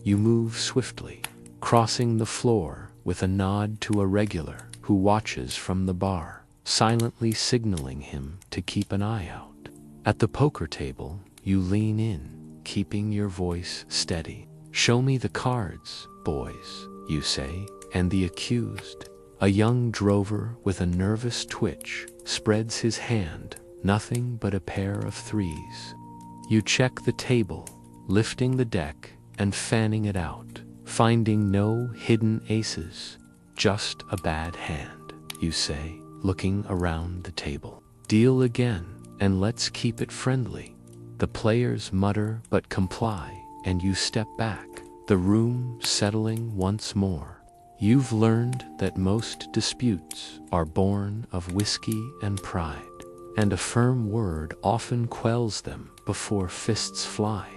A: You move swiftly, crossing the floor with a nod to a regular who watches from the bar, silently signaling him to keep an eye out. At the poker table, you lean in, keeping your voice steady. "Show me the cards, boys," you say, and the accused, a young drover with a nervous twitch, spreads his hand, nothing but a pair of threes. You check the table, lifting the deck and fanning it out, finding no hidden aces, just a bad hand, you say, looking around the table. "Deal again, and let's keep it friendly." The players mutter but comply, and you step back, the room settling once more. You've learned that most disputes are born of whiskey and pride, and a firm word often quells them before fists fly.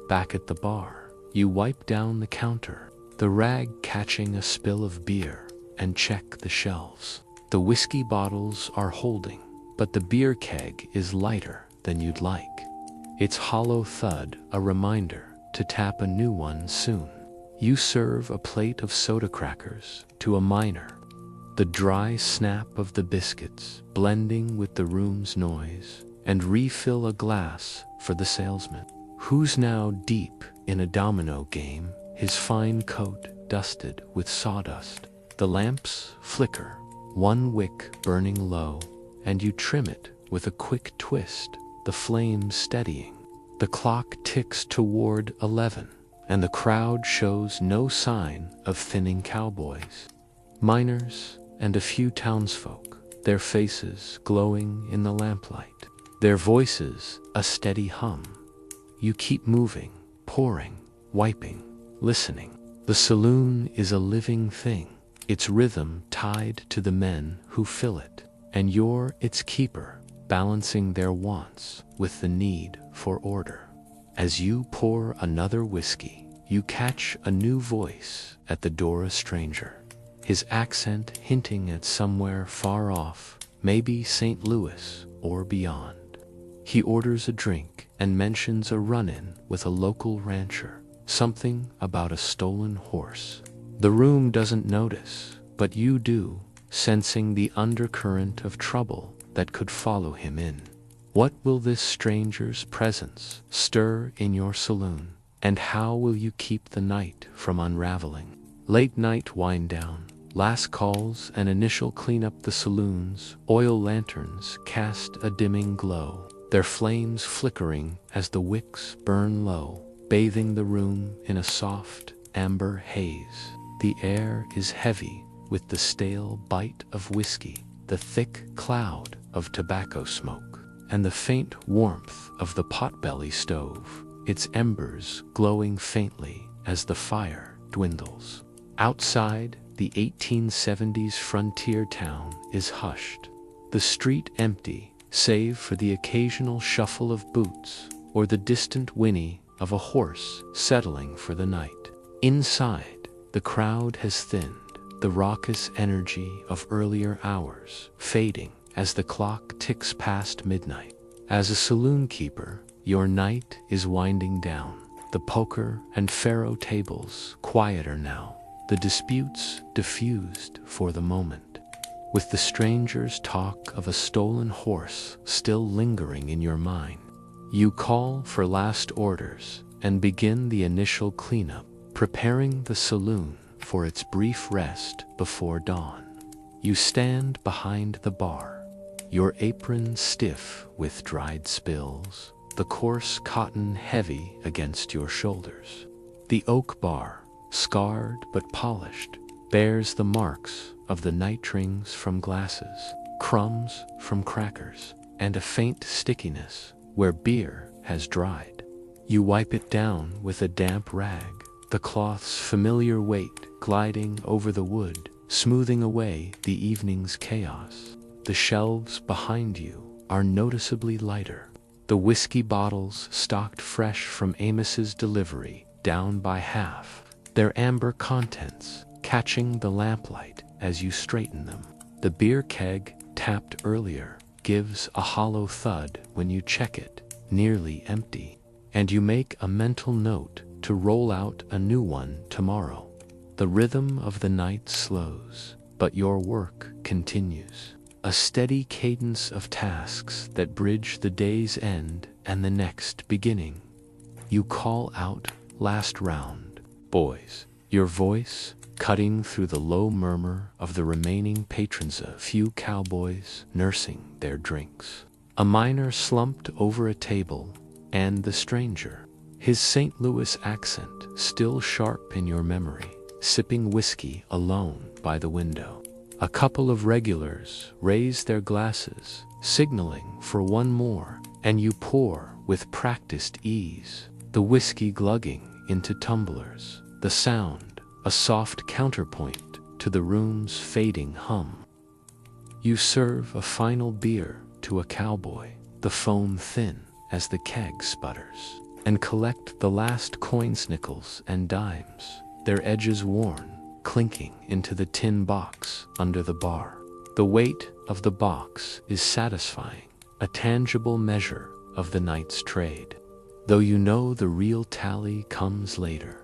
A: Back at the bar, you wipe down the counter, the rag catching a spill of beer, and check the shelves. The whiskey bottles are holding, but the beer keg is lighter than you'd like. Its hollow thud a reminder to tap a new one soon. You serve a plate of soda crackers to a miner, the dry snap of the biscuits blending with the room's noise, and refill a glass for the salesman, who's now deep in a domino game, his fine coat dusted with sawdust. The lamps flicker, one wick burning low, and you trim it with a quick twist, the flames steadying. The clock ticks toward 11, and the crowd shows no sign of thinning cowboys. Miners and a few townsfolk, their faces glowing in the lamplight, their voices a steady hum. You keep moving, pouring, wiping, listening. The saloon is a living thing, its rhythm tied to the men who fill it, and you're its keeper, balancing their wants with the need for order. As you pour another whiskey, you catch a new voice at the door, a stranger, his accent hinting at somewhere far off, maybe St. Louis or beyond. He orders a drink and mentions a run-in with a local rancher, something about a stolen horse. The room doesn't notice, but you do, sensing the undercurrent of trouble that could follow him in. What will this stranger's presence stir in your saloon, and how will you keep the night from unraveling? Late night wind down, last calls and initial cleanup. The saloon's oil lanterns cast a dimming glow, their flames flickering as the wicks burn low, bathing the room in a soft amber haze. The air is heavy with the stale bite of whiskey, the thick cloud of tobacco smoke, and the faint warmth of the potbelly stove, its embers glowing faintly as the fire dwindles. Outside, the 1870s frontier town is hushed, the street empty, save for the occasional shuffle of boots or the distant whinny of a horse settling for the night. Inside, the crowd has thinned, the raucous energy of earlier hours fading as the clock ticks past midnight. As a saloon keeper, your night is winding down, the poker and faro tables quieter now, the disputes diffused for the moment. With the stranger's talk of a stolen horse still lingering in your mind, you call for last orders and begin the initial cleanup, preparing the saloon for its brief rest before dawn. You stand behind the bar, your apron stiff with dried spills, the coarse cotton heavy against your shoulders. The oak bar, scarred but polished, bears the marks of the night rings from glasses, crumbs from crackers, and a faint stickiness where beer has dried. You wipe it down with a damp rag, the cloth's familiar weight gliding over the wood, smoothing away the evening's chaos. The shelves behind you are noticeably lighter, the whiskey bottles stocked fresh from Amos's delivery down by half, their amber contents catching the lamplight as you straighten them. The beer keg, tapped earlier, gives a hollow thud when you check it, nearly empty, and you make a mental note to roll out a new one tomorrow. The rhythm of the night slows, but your work continues. A steady cadence of tasks that bridge the day's end and the next beginning. You call out, "Last round, boys," your voice cutting through the low murmur of the remaining patrons, a few cowboys nursing their drinks, a miner slumped over a table, and the stranger, his St. Louis accent still sharp in your memory, sipping whiskey alone by the window. A couple of regulars raise their glasses, signaling for one more, and you pour with practiced ease, the whiskey glugging into tumblers, the sound a soft counterpoint to the room's fading hum. You serve a final beer to a cowboy, the foam thin as the keg sputters, and collect the last coins, nickels and dimes, their edges worn, clinking into the tin box under the bar. The weight of the box is satisfying, a tangible measure of the night's trade. Though you know the real tally comes later,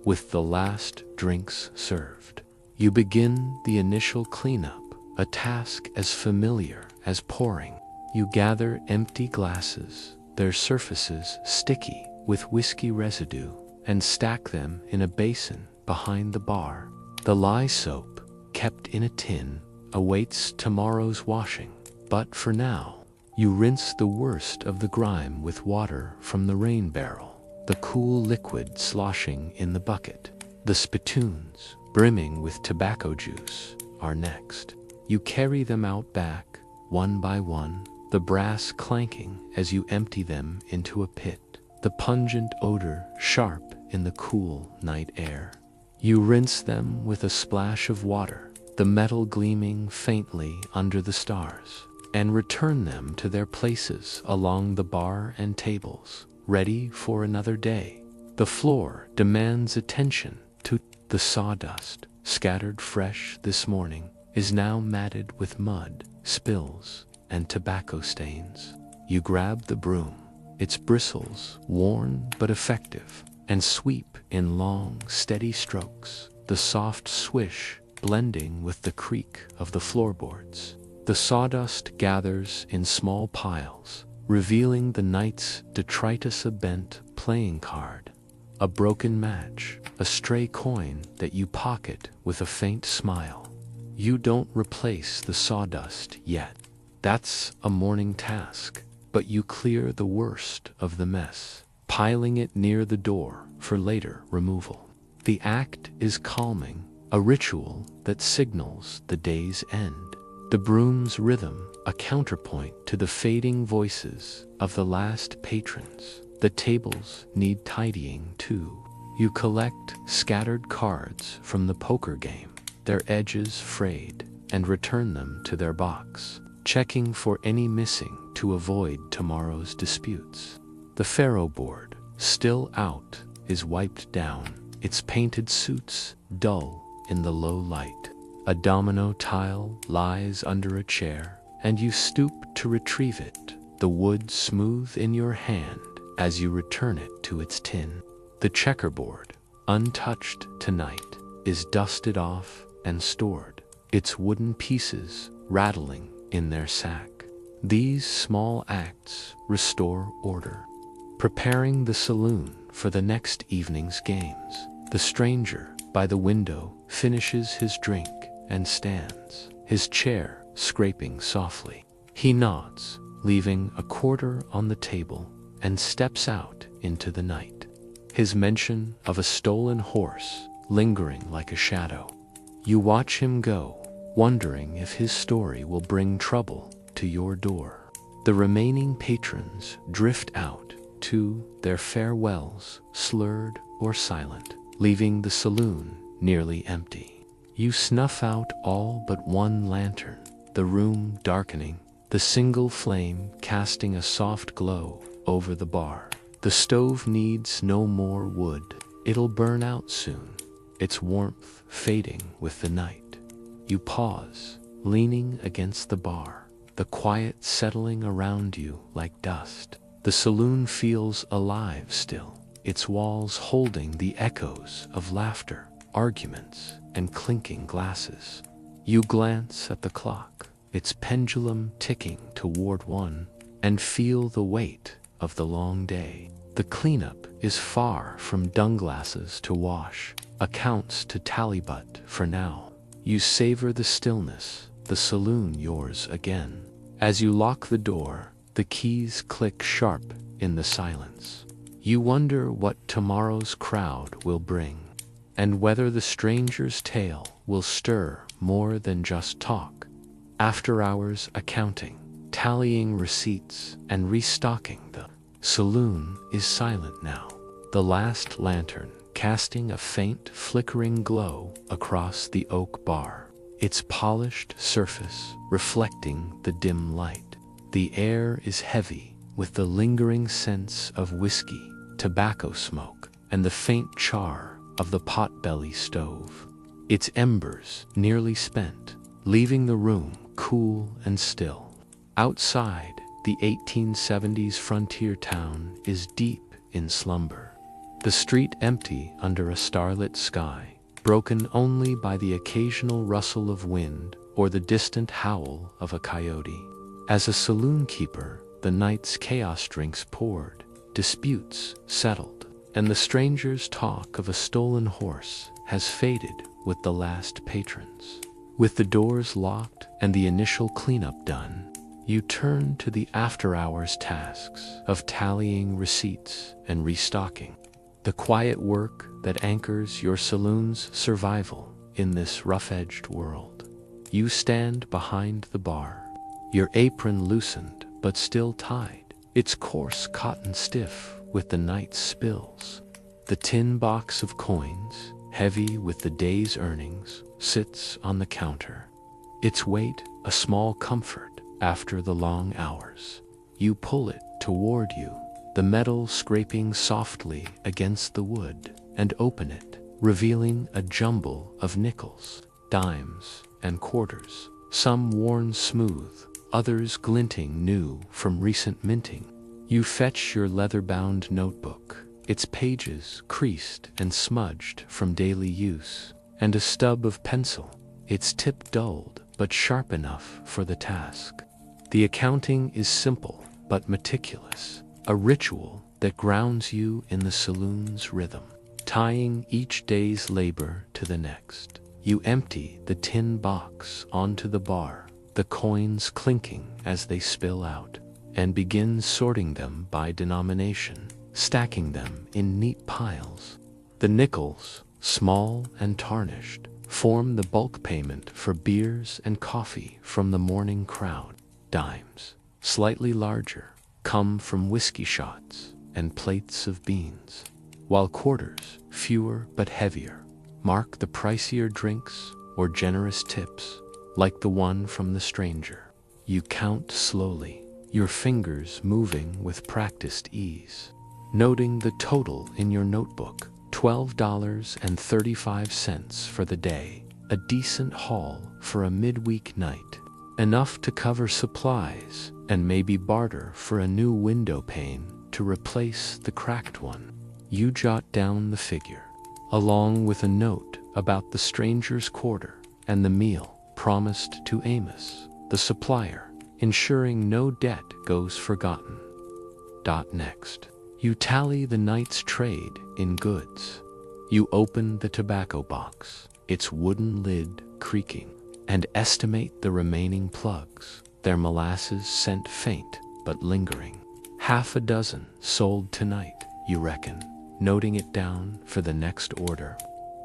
A: with the last drinks served. You begin the initial cleanup, a task as familiar as pouring. You gather empty glasses, their surfaces sticky with whiskey residue, and stack them in a basin behind the bar. The lye soap, kept in a tin, awaits tomorrow's washing. But for now, you rinse the worst of the grime with water from the rain barrel, the cool liquid sloshing in the bucket. The spittoons, brimming with tobacco juice, are next. You carry them out back, one by one, the brass clanking as you empty them into a pit, the pungent odor sharp in the cool night air. You rinse them with a splash of water, the metal gleaming faintly under the stars, and return them to their places along the bar and tables, ready for another day. The floor demands attention to the sawdust, scattered fresh this morning, is now matted with mud, spills, and tobacco stains. You grab the broom, its bristles worn but effective, and sweep in long, steady strokes, the soft swish blending with the creak of the floorboards. The sawdust gathers in small piles, revealing the night's detritus-bent playing card. A broken match, a stray coin that you pocket with a faint smile. You don't replace the sawdust yet. That's a morning task, but you clear the worst of the mess, piling it near the door for later removal. The act is calming, a ritual that signals the day's end. The broom's rhythm, a counterpoint to the fading voices of the last patrons. The tables need tidying too. You collect scattered cards from the poker game, their edges frayed, and return them to their box, checking for any missing to avoid tomorrow's disputes. The faro board, still out, is wiped down, its painted suits dull in the low light. A domino tile lies under a chair, and you stoop to retrieve it, the wood smooth in your hand as you return it to its tin. The checkerboard, untouched tonight, is dusted off and stored, its wooden pieces rattling in their sack. These small acts restore order. Preparing the saloon for the next evening's games, the stranger by the window finishes his drink and stands, his chair scraping softly. He nods, leaving a quarter on the table, and steps out into the night, his mention of a stolen horse lingering like a shadow. You watch him go, wondering if his story will bring trouble to your door. The remaining patrons drift out to their farewells, slurred or silent, leaving the saloon nearly empty. You snuff out all but one lantern, the room darkening, the single flame casting a soft glow over the bar. The stove needs no more wood. It'll burn out soon, its warmth fading with the night. You pause, leaning against the bar, the quiet settling around you like dust. The saloon feels alive still, its walls holding the echoes of laughter, arguments, and clinking glasses. You glance at the clock, its pendulum ticking toward 1, and feel the weight of the long day. The cleanup is far from dunglasses to wash, accounts to tally, but for now, you savor the stillness, the saloon yours again. As you lock the door, the keys click sharp in the silence. You wonder what tomorrow's crowd will bring, and whether the stranger's tale will stir more than just talk. After hours accounting, tallying receipts, and restocking the saloon is silent now, the last lantern casting a faint flickering glow across the oak bar, its polished surface reflecting the dim light. The air is heavy with the lingering sense of whiskey, tobacco smoke, and the faint char of the potbelly stove, its embers nearly spent, leaving the room cool and still. Outside, the 1870s frontier town is deep in slumber. The street empty under a starlit sky, broken only by the occasional rustle of wind or the distant howl of a coyote. As a saloon keeper, the night's chaos drinks poured, disputes settled, and the stranger's talk of a stolen horse has faded with the last patrons. With the doors locked and the initial cleanup done, you turn to the after-hours tasks of tallying receipts and restocking, the quiet work that anchors your saloon's survival in this rough-edged world. You stand behind the bar, your apron loosened but still tied, its coarse cotton stiff with the night's spills. The tin box of coins, heavy with the day's earnings, sits on the counter, its weight a small comfort after the long hours. You pull it toward you, the metal scraping softly against the wood, and open it, revealing a jumble of nickels, dimes, and quarters, some worn smooth, others glinting new from recent minting. You fetch your leather-bound notebook, its pages creased and smudged from daily use, and a stub of pencil, its tip dulled but sharp enough for the task. The accounting is simple but meticulous, a ritual that grounds you in the saloon's rhythm, tying each day's labor to the next. You empty the tin box onto the bar, the coins clinking as they spill out, and begin sorting them by denomination, stacking them in neat piles. The nickels, small and tarnished, form the bulk payment for beers and coffee from the morning crowd. Dimes, slightly larger, come from whiskey shots and plates of beans, while quarters, fewer but heavier, mark the pricier drinks or generous tips, like the one from the stranger. You count slowly, your fingers moving with practiced ease, noting the total in your notebook, $12.35 for the day, a decent haul for a midweek night, enough to cover supplies and maybe barter for a new window pane to replace the cracked one. You jot down the figure, along with a note about the stranger's quarter and the meal promised to Amos, the supplier, ensuring no debt goes forgotten. Next, you tally the night's trade in goods. You open the tobacco box, its wooden lid creaking, and estimate the remaining plugs, their molasses scent faint but lingering. Half a dozen sold tonight, you reckon, noting it down for the next order.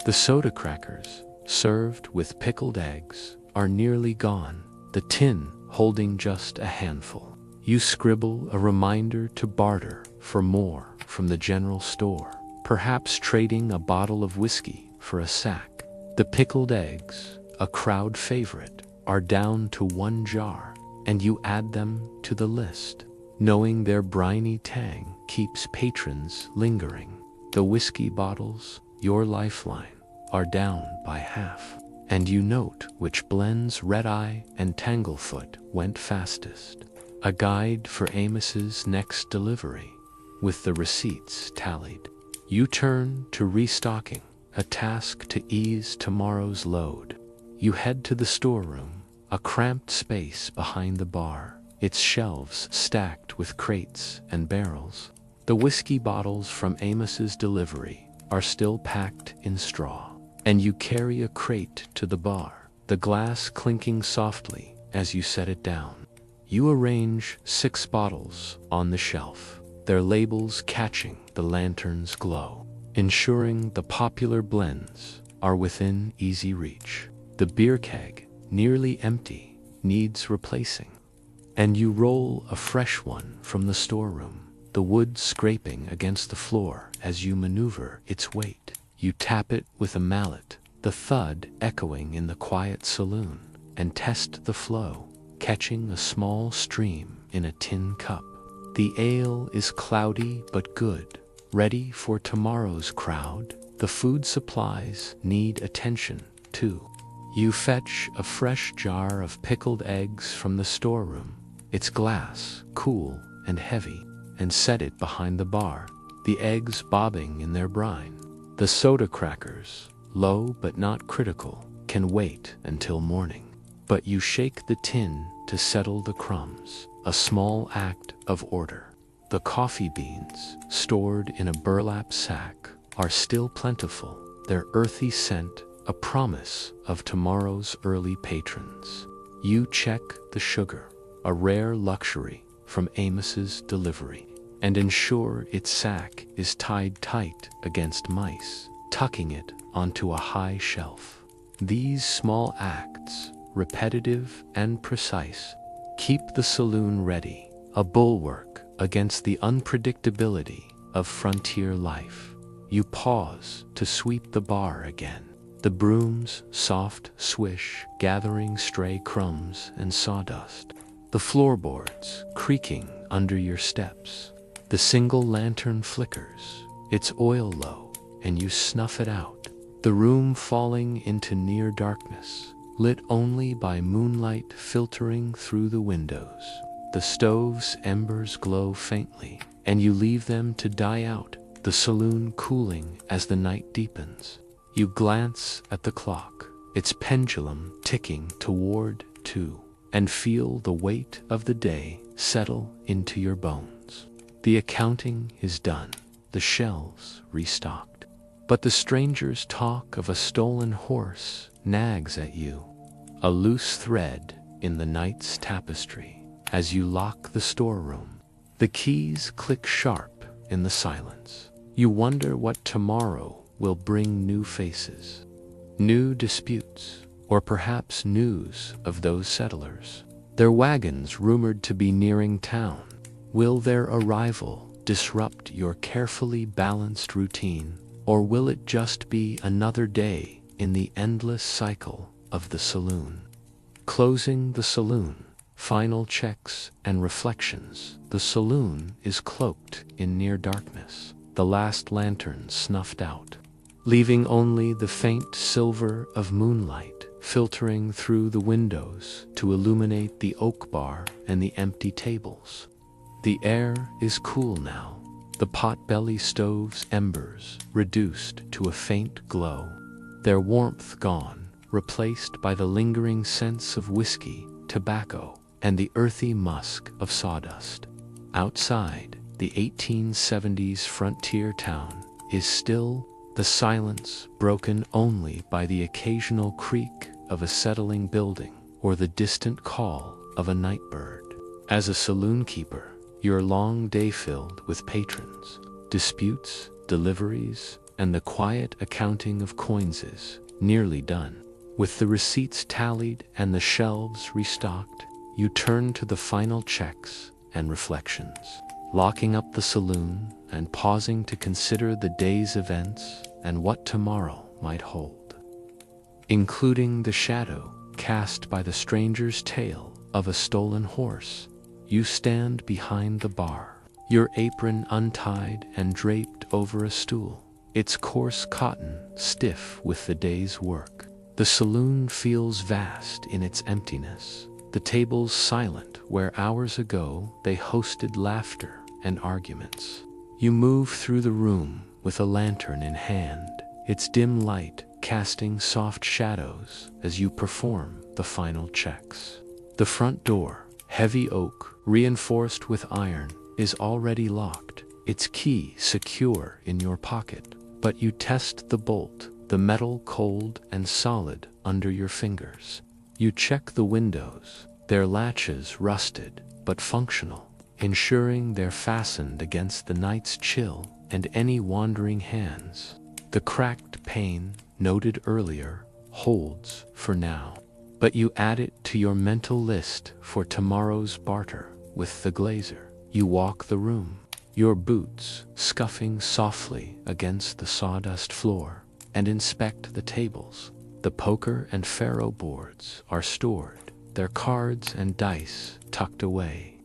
A: The soda crackers, served with pickled eggs, are nearly gone, the tin holding just a handful. You scribble a reminder to barter for more from the general store, perhaps trading a bottle of whiskey for a sack. The pickled eggs, a crowd favorite, are down to 1 jar, and you add them to the list, knowing their briny tang keeps patrons lingering. The whiskey bottles, your lifeline, are down by half, and you note which blends Red Eye and Tanglefoot went fastest. A guide for Amos's next delivery, with the receipts tallied. You turn to restocking, a task to ease tomorrow's load. You head to the storeroom, a cramped space behind the bar, its shelves stacked with crates and barrels. The whiskey bottles from Amos's delivery are still packed in straw, and you carry a crate to the bar, the glass clinking softly as you set it down. You arrange 6 bottles on the shelf, their labels catching the lantern's glow, ensuring the popular blends are within easy reach. The beer keg, nearly empty, needs replacing, and you roll a fresh one from the storeroom, the wood scraping against the floor as you maneuver its weight. You tap it with a mallet, the thud echoing in the quiet saloon, and test the flow, catching a small stream in a tin cup. The ale is cloudy but good, ready for tomorrow's crowd. The food supplies need attention, too. You fetch a fresh jar of pickled eggs from the storeroom. It's glass, cool and heavy, and set it behind the bar, the eggs bobbing in their brine. The soda crackers, low but not critical, can wait until morning. But you shake the tin to settle the crumbs, a small act of order. The coffee beans, stored in a burlap sack, are still plentiful, their earthy scent a promise of tomorrow's early patrons. You check the sugar, a rare luxury from Amos's delivery, and ensure its sack is tied tight against mice, tucking it onto a high shelf. These small acts, repetitive and precise, keep the saloon ready, a bulwark against the unpredictability of frontier life. You pause to sweep the bar again, the broom's soft swish gathering stray crumbs and sawdust, the floorboards creaking under your steps. The single lantern flickers, its oil low, and you snuff it out, the room falling into near darkness, lit only by moonlight filtering through the windows. The stove's embers glow faintly, and you leave them to die out, the saloon cooling as the night deepens. You glance at the clock, its pendulum ticking toward 2, and feel the weight of the day settle into your bones. The accounting is done, the shelves restocked. But the stranger's talk of a stolen horse nags at you, a loose thread in the night's tapestry. As you lock the storeroom, the keys click sharp in the silence. You wonder what tomorrow will bring: new faces, new disputes, or perhaps news of those settlers, their wagons rumored to be nearing town. Will their arrival disrupt your carefully balanced routine, or will it just be another day in the endless cycle of the saloon? Closing the saloon, final checks and reflections. The saloon is cloaked in near darkness, the last lantern snuffed out, leaving only the faint silver of moonlight filtering through the windows to illuminate the oak bar and the empty tables. The air is cool now, the potbelly stove's embers reduced to a faint glow, their warmth gone, replaced by the lingering scents of whiskey, tobacco, and the earthy musk of sawdust. Outside, the 1870s frontier town is still, the silence broken only by the occasional creak of a settling building or the distant call of a night bird. As a saloon keeper, your long day filled with patrons, disputes, deliveries, and the quiet accounting of coins is nearly done. With the receipts tallied and the shelves restocked, you turn to the final checks and reflections, locking up the saloon and pausing to consider the day's events and what tomorrow might hold, including the shadow cast by the stranger's tale of a stolen horse. You stand behind the bar, your apron untied and draped over a stool, its coarse cotton stiff with the day's work. The saloon feels vast in its emptiness, the tables silent where hours ago they hosted laughter and arguments. You move through the room with a lantern in hand, its dim light casting soft shadows as you perform the final checks. The front door, heavy oak, reinforced with iron, is already locked, its key secure in your pocket. But you test the bolt, the metal cold and solid under your fingers. You check the windows, their latches rusted but functional, ensuring they're fastened against the night's chill and any wandering hands. The cracked pane, noted earlier, holds for now. But you add it to your mental list for tomorrow's barter with the glazer. You walk the room, your boots scuffing softly against the sawdust floor, and inspect the tables. The poker and faro boards are stored, their cards and dice tucked away.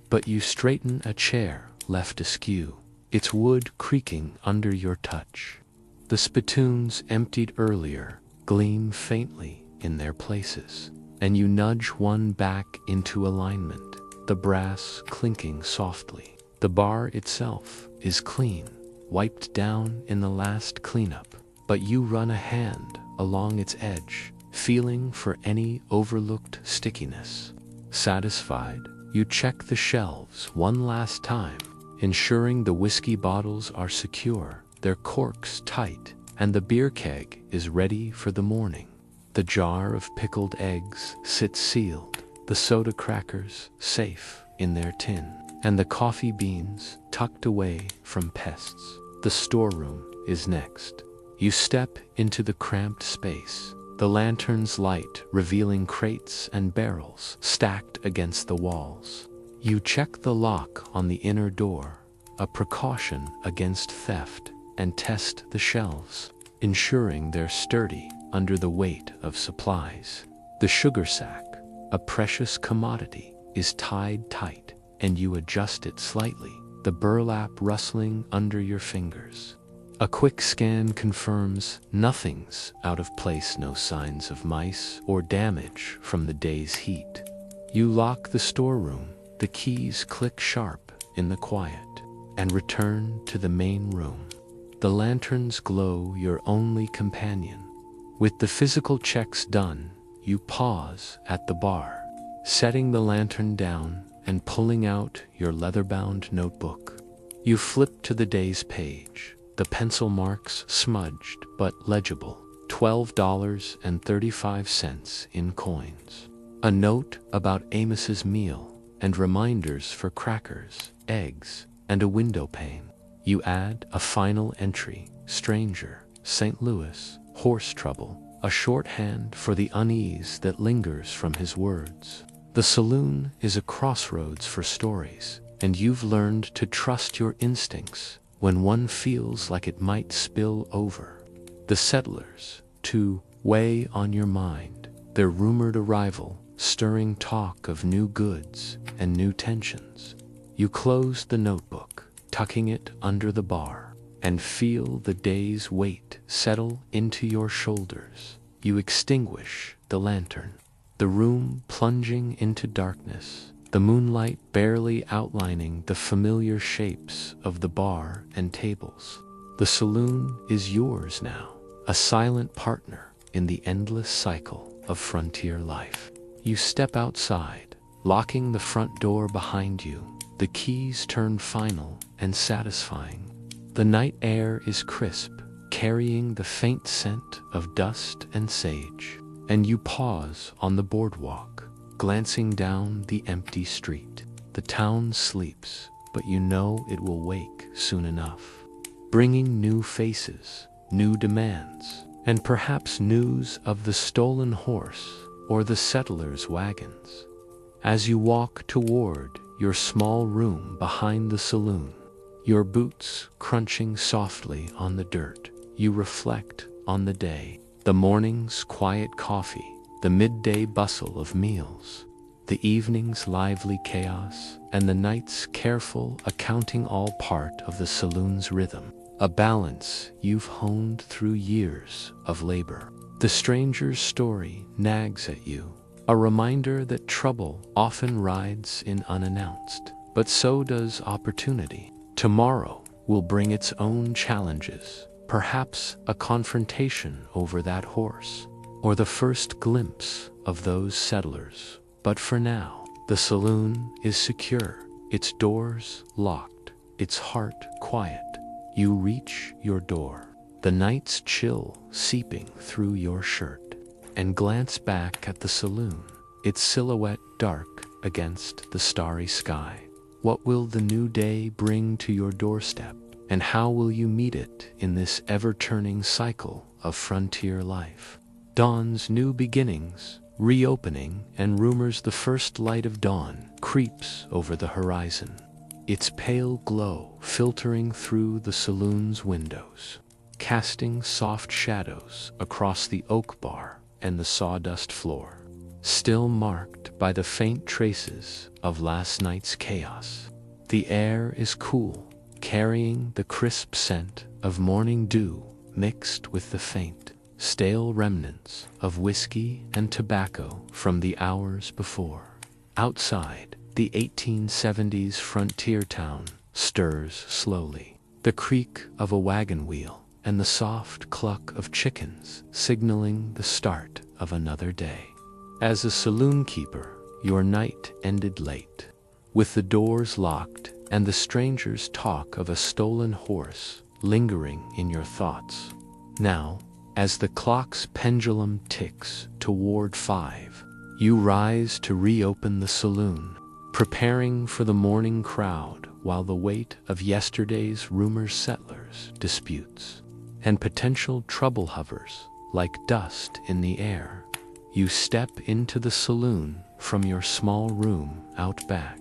A: But you straighten a chair left askew, its wood creaking under your touch. The spittoons emptied earlier gleam faintly in their places, and you nudge one back into alignment, the brass clinking softly. The bar itself is clean, wiped down in the last cleanup, but you run a hand along its edge, feeling for any overlooked stickiness. Satisfied, you check the shelves one last time, ensuring the whiskey bottles are secure, their corks tight, and the beer keg is ready for the morning. The jar of pickled eggs sits sealed, the soda crackers safe in their tin, and the coffee beans tucked away from pests. The storeroom is next. You step into the cramped space, the lantern's light revealing crates and barrels stacked against the walls. You check the lock on the inner door, a precaution against theft, and test the shelves, ensuring they're sturdy under the weight of supplies. The sugar sack, a precious commodity, is tied tight, and you adjust it slightly, the burlap rustling under your fingers. A quick scan confirms nothing's out of place, no signs of mice or damage from the day's heat. You lock the storeroom, the keys click sharp in the quiet, and return to the main room. The lantern's glow your only companion. With the physical checks done, you pause at the bar, setting the lantern down and pulling out your leather-bound notebook. You flip to the day's page, the pencil marks smudged but legible, $12.35 in coins. A note about Amos's meal and reminders for crackers, eggs, and a window pane. You add a final entry, stranger, St. Louis, horse trouble, a shorthand for the unease that lingers from his words. The saloon is a crossroads for stories, and you've learned to trust your instincts when one feels like it might spill over. The settlers, to weigh on your mind, their rumored arrival, stirring talk of new goods and new tensions. You close the notebook, tucking it under the bar, and feel the day's weight settle into your shoulders. You extinguish the lantern, the room plunging into darkness, the moonlight barely outlining the familiar shapes of the bar and tables. The saloon is yours now, a silent partner in the endless cycle of frontier life. You step outside, locking the front door behind you. The keys turn final and satisfying. The night air is crisp, carrying the faint scent of dust and sage, and you pause on the boardwalk, glancing down the empty street. The town sleeps, but you know it will wake soon enough, bringing new faces, new demands, and perhaps news of the stolen horse or the settlers' wagons. As you walk toward your small room behind the saloon, your boots crunching softly on the dirt, you reflect on the day, the morning's quiet coffee, the midday bustle of meals, the evening's lively chaos, and the night's careful accounting, all part of the saloon's rhythm, a balance you've honed through years of labor. The stranger's story nags at you, a reminder that trouble often rides in unannounced, but so does opportunity. Tomorrow will bring its own challenges, perhaps a confrontation over that horse, or the first glimpse of those settlers. But for now, the saloon is secure, its doors locked, its heart quiet. You reach your door, the night's chill seeping through your shirt, and glance back at the saloon, its silhouette dark against the starry sky. What will the new day bring to your doorstep, and how will you meet it in this ever-turning cycle of frontier life? Dawn's new beginnings, reopening, and rumors. The first light of dawn creeps over the horizon, its pale glow filtering through the saloon's windows, casting soft shadows across the oak bar and the sawdust floor, still marked by the faint traces of last night's chaos. The air is cool, carrying the crisp scent of morning dew mixed with the faint, stale remnants of whiskey and tobacco from the hours before. Outside, the 1870s frontier town stirs slowly. The creak of a wagon wheel and the soft cluck of chickens signaling the start of another day. As a saloon keeper, your night ended late, with the doors locked and the stranger's talk of a stolen horse lingering in your thoughts. Now, as the clock's pendulum ticks toward 5, you rise to reopen the saloon, preparing for the morning crowd while the weight of yesterday's rumor settlers disputes, and potential trouble hovers like dust in the air. You step into the saloon from your small room out back,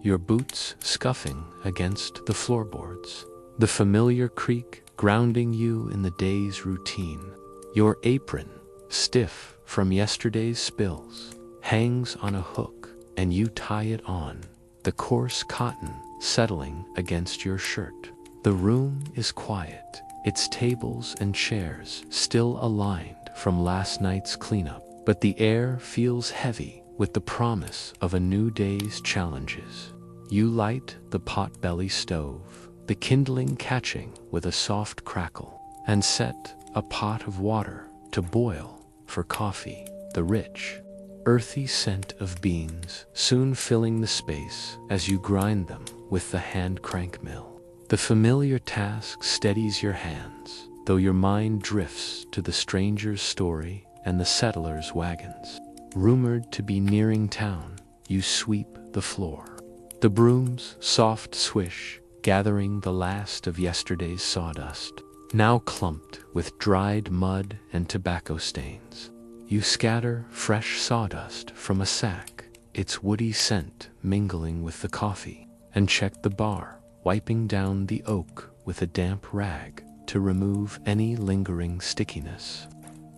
A: your boots scuffing against the floorboards, the familiar creak grounding you in the day's routine. Your apron, stiff from yesterday's spills, hangs on a hook and you tie it on, the coarse cotton settling against your shirt. The room is quiet, its tables and chairs still aligned from last night's cleanup, but the air feels heavy with the promise of a new day's challenges. You light the potbelly stove, the kindling catching with a soft crackle, and set a pot of water to boil for coffee. The rich, earthy scent of beans soon filling the space as you grind them with the hand crank mill. The familiar task steadies your hands, though your mind drifts to the stranger's story and the settlers' wagons. Rumored to be nearing town, you sweep the floor, the broom's soft swish gathering the last of yesterday's sawdust, now clumped with dried mud and tobacco stains. You scatter fresh sawdust from a sack, its woody scent mingling with the coffee, and check the bar, wiping down the oak with a damp rag to remove any lingering stickiness.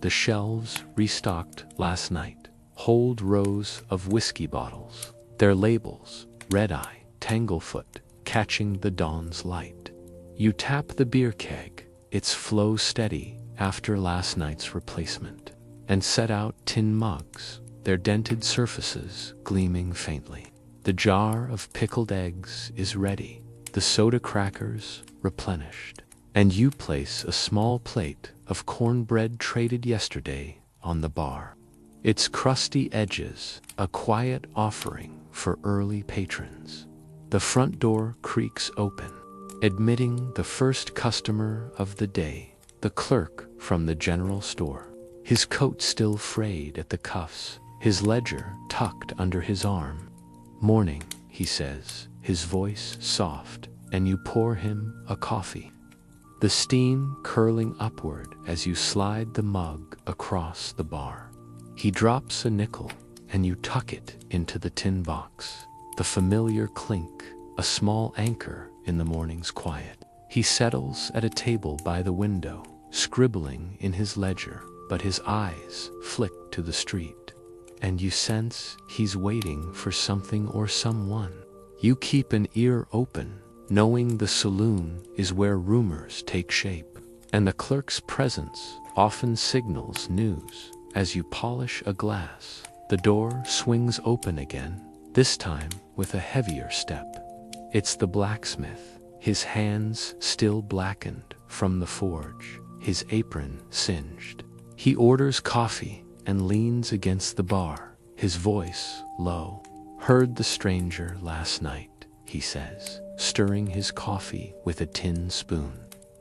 A: The shelves, restocked last night, hold rows of whiskey bottles, their labels, red-eye, tanglefoot, catching the dawn's light. You tap the beer keg, its flow steady after last night's replacement, and set out tin mugs, their dented surfaces gleaming faintly. The jar of pickled eggs is ready, the soda crackers replenished, and you place a small plate of cornbread traded yesterday on the bar, its crusty edges a quiet offering for early patrons. The front door creaks open, admitting the first customer of the day, the clerk from the general store, his coat still frayed at the cuffs, his ledger tucked under his arm. "Morning," he says, his voice soft, and you pour him a coffee, the steam curling upward as you slide the mug across the bar. He drops a nickel, and you tuck it into the tin box, the familiar clink, a small anchor in the morning's quiet. He settles at a table by the window, scribbling in his ledger, but his eyes flick to the street, and you sense he's waiting for something or someone. You keep an ear open, knowing the saloon is where rumors take shape, and the clerk's presence often signals news. As you polish a glass, the door swings open again, this time with a heavier step. It's the blacksmith, his hands still blackened from the forge, his apron singed. He orders coffee and leans against the bar, his voice low. "Heard the stranger last night," he says, stirring his coffee with a tin spoon.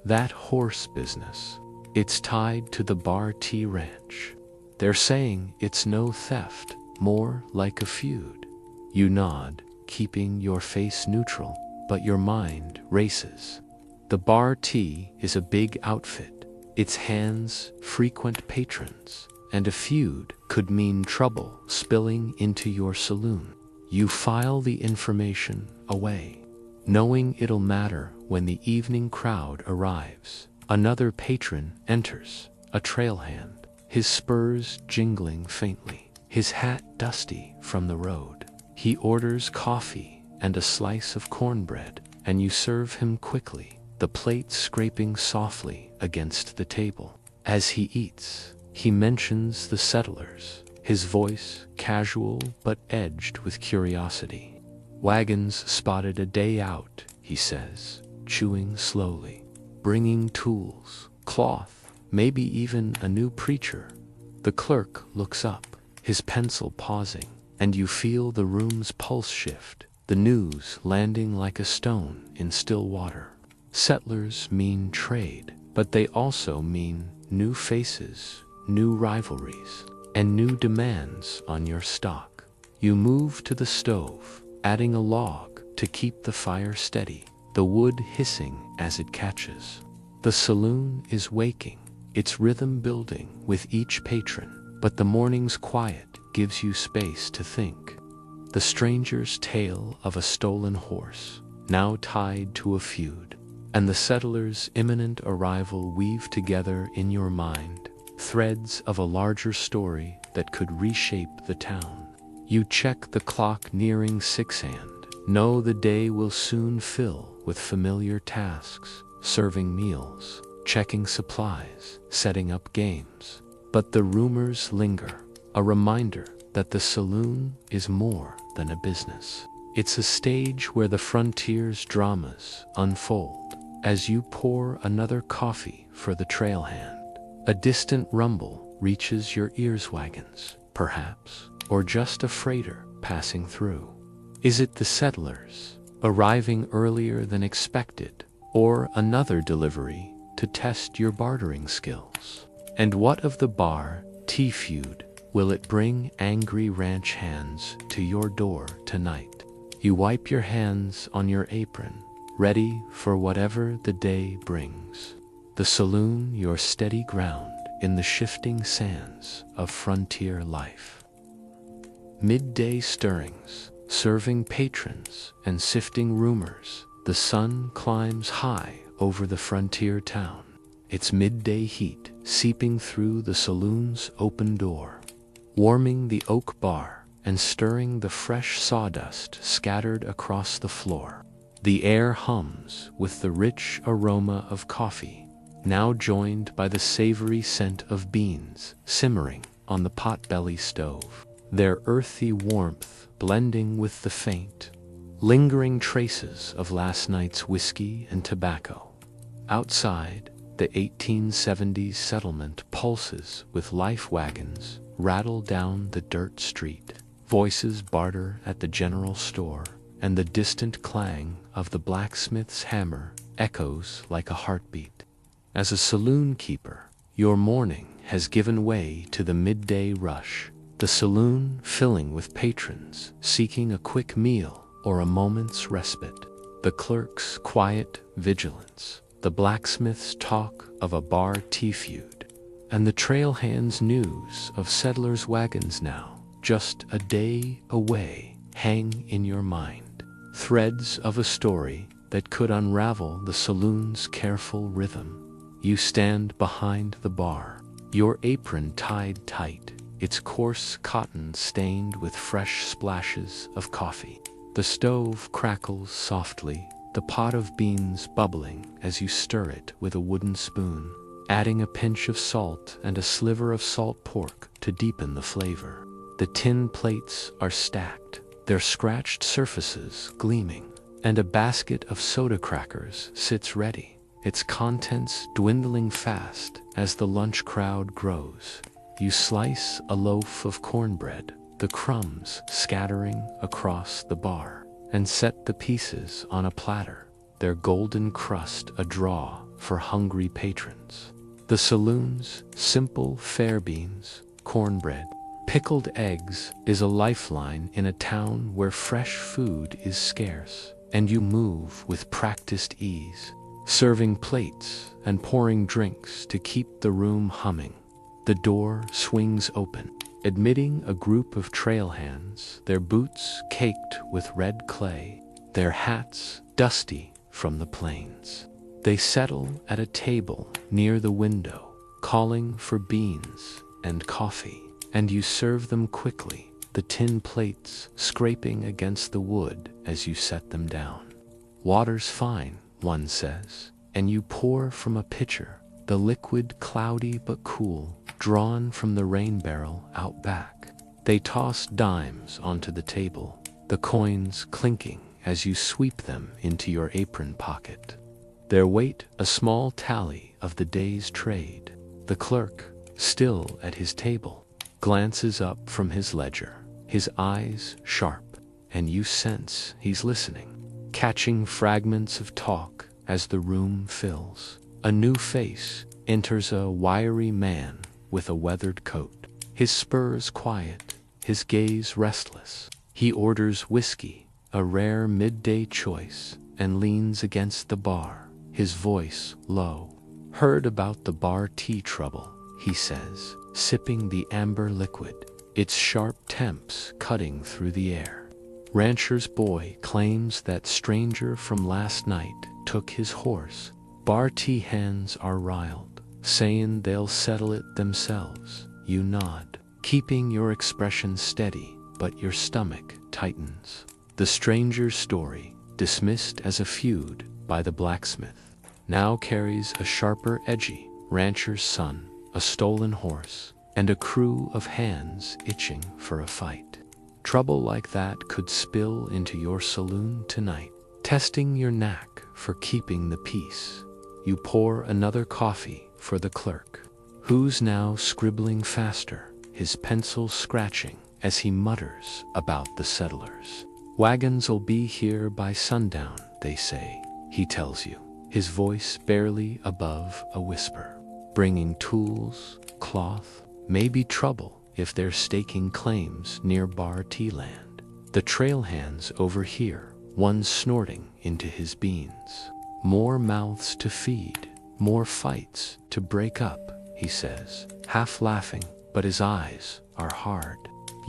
A: "That horse business, it's tied to the Bar T Ranch. They're saying it's no theft, more like a feud." You nod, keeping your face neutral, but your mind races. The Bar T is a big outfit, its hands frequent patrons, and a feud could mean trouble spilling into your saloon. You file the information away, knowing it'll matter when the evening crowd arrives. Another patron enters, a trailhand, his spurs jingling faintly, his hat dusty from the road. He orders coffee and a slice of cornbread, and you serve him quickly, the plate scraping softly against the table. As he eats, he mentions the settlers, his voice casual but edged with curiosity. Wagons spotted a day out, he says, chewing slowly, bringing tools, cloth, maybe even a new preacher. The clerk looks up, his pencil pausing, and you feel the room's pulse shift, the news landing like a stone in still water. Settlers mean trade, but they also mean new faces, new rivalries, and new demands on your stock. You move to the stove, adding a log to keep the fire steady, the wood hissing as it catches. The saloon is waking, its rhythm building with each patron, but the morning's quiet gives you space to think. The stranger's tale of a stolen horse, now tied to a feud, and the settler's imminent arrival weave together in your mind threads of a larger story that could reshape the town. You check the clock nearing 6 and know the day will soon fill with familiar tasks, serving meals, checking supplies, setting up games. But the rumors linger, a reminder that the saloon is more than a business. It's a stage where the frontier's dramas unfold. As you pour another coffee for the trailhand, a distant rumble reaches your ears. Wagons, perhaps, or just a freighter passing through. Is it the settlers, arriving earlier than expected, or another delivery to test your bartering skills? And what of the bar tea feud? Will it bring angry ranch hands to your door tonight? You wipe your hands on your apron, ready for whatever the day brings. The saloon, your steady ground in the shifting sands of frontier life. Midday stirrings, serving patrons and sifting rumors. The sun climbs high over the frontier town, its midday heat seeping through the saloon's open door, warming the oak bar and stirring the fresh sawdust scattered across the floor. The air hums with the rich aroma of coffee, now joined by the savory scent of beans simmering on the pot-belly stove, their earthy warmth blending with the faint, lingering traces of last night's whiskey and tobacco. Outside, the 1870s settlement pulses with life. Wagons rattle down the dirt street, voices barter at the general store, and the distant clang of the blacksmith's hammer echoes like a heartbeat. As a saloon keeper, your morning has given way to the midday rush, the saloon filling with patrons seeking a quick meal or a moment's respite, the clerk's quiet vigilance, the blacksmith's talk of a bar tea feud, and the trailhand's news of settlers' wagons now just a day away hang in your mind, threads of a story that could unravel the saloon's careful rhythm. You stand behind the bar, your apron tied tight, its coarse cotton stained with fresh splashes of coffee. The stove crackles softly, the pot of beans bubbling as you stir it with a wooden spoon, adding a pinch of salt and a sliver of salt pork to deepen the flavor. The tin plates are stacked, their scratched surfaces gleaming, and a basket of soda crackers sits ready, its contents dwindling fast as the lunch crowd grows. You slice a loaf of cornbread, the crumbs scattering across the bar, and set the pieces on a platter, their golden crust a draw for hungry patrons. The saloon's simple fare: beans, cornbread, pickled eggs is a lifeline in a town where fresh food is scarce, and you move with practiced ease, serving plates and pouring drinks to keep the room humming. The door swings open, admitting a group of trailhands, their boots caked with red clay, their hats dusty from the plains. They settle at a table near the window, calling for beans and coffee, and you serve them quickly, the tin plates scraping against the wood as you set them down. "Water's fine," one says, and you pour from a pitcher, the liquid cloudy but cool, drawn from the rain barrel out back. They toss dimes onto the table, the coins clinking as you sweep them into your apron pocket. Their weight a small tally of the day's trade. The clerk, still at his table, glances up from his ledger, his eyes sharp, and you sense he's listening, catching fragments of talk as the room fills. A new face enters, a wiry man with a weathered coat, his spurs quiet, his gaze restless. He orders whiskey, a rare midday choice, and leans against the bar, his voice low. "Heard about the bar tea trouble," he says, sipping the amber liquid, its sharp temps cutting through the air. "Rancher's boy claims that stranger from last night took his horse. Bar tea hands are riled, sayin' they'll settle it themselves." You nod, keeping your expression steady, but your stomach tightens. The stranger's story, dismissed as a feud by the blacksmith, now carries a sharper edgy rancher's son, a stolen horse, and a crew of hands itching for a fight. Trouble like that could spill into your saloon tonight, testing your knack for keeping the peace. You pour another coffee for the clerk, who's now scribbling faster, his pencil scratching as he mutters about the settlers. "Wagons'll be here by sundown, they say," he tells you, his voice barely above a whisper. "Bringing tools, cloth, maybe trouble if they're staking claims near Bar Tea Land. The trail hands over here, one snorting into his beans. More mouths to feed, more fights to break up," he says, half laughing, but his eyes are hard.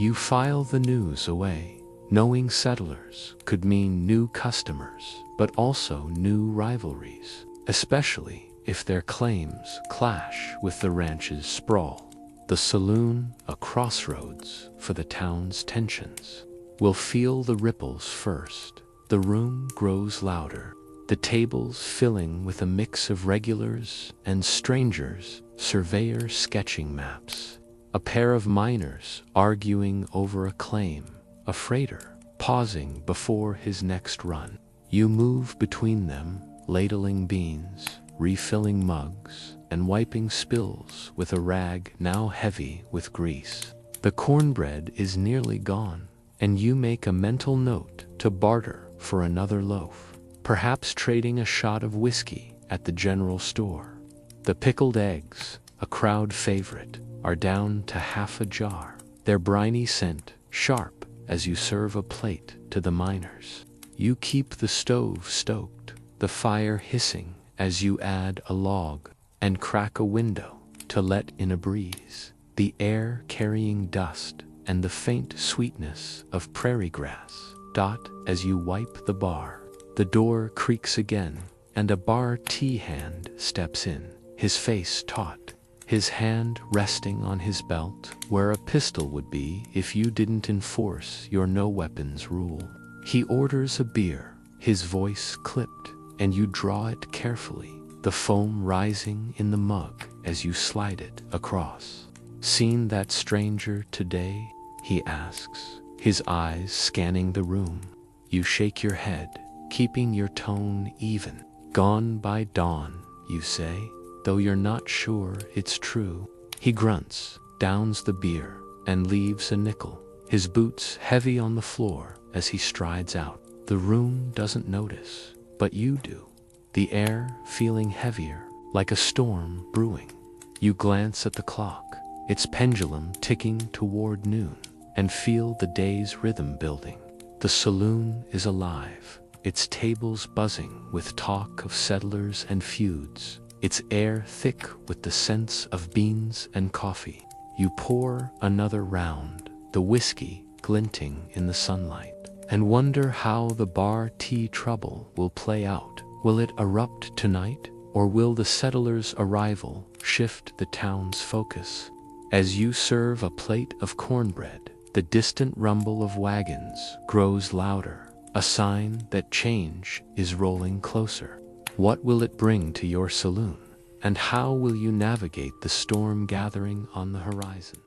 A: You file the news away, knowing settlers could mean new customers, but also new rivalries, especially if their claims clash with the ranch's sprawl. The saloon, a crossroads for the town's tensions, will feel the ripples first. The room grows louder, the tables filling with a mix of regulars and strangers, surveyors sketching maps, a pair of miners arguing over a claim, a freighter pausing before his next run. You move between them, ladling beans, refilling mugs, and wiping spills with a rag now heavy with grease. The cornbread is nearly gone, and you make a mental note to barter for another loaf, perhaps trading a shot of whiskey at the general store. The pickled eggs, a crowd favorite, are down to half a jar, their briny scent sharp as you serve a plate to the miners. You keep the stove stoked, the fire hissing as you add a log and crack a window to let in a breeze, the air carrying dust and the faint sweetness of prairie grass. As you wipe the bar, the door creaks again, and a bar tea hand steps in, his face taut, his hand resting on his belt where a pistol would be if you didn't enforce your no-weapons rule. He orders a beer, his voice clipped, and you draw it carefully, the foam rising in the mug as you slide it across. "Seen that stranger today?" he asks, his eyes scanning the room. You shake your head, keeping your tone even. "Gone by dawn," you say, though you're not sure it's true. He grunts, downs the beer, and leaves a nickel, his boots heavy on the floor as he strides out. The room doesn't notice, but you do, the air feeling heavier, like a storm brewing. You glance at the clock, its pendulum ticking toward noon, and feel the day's rhythm building. The saloon is alive, its tables buzzing with talk of settlers and feuds, its air thick with the scents of beans and coffee. You pour another round, the whiskey glinting in the sunlight, and wonder how the bar tea trouble will play out. Will it erupt tonight, or will the settlers' arrival shift the town's focus? As you serve a plate of cornbread, the distant rumble of wagons grows louder, a sign that change is rolling closer. What will it bring to your saloon? And how will you navigate the storm gathering on the horizon?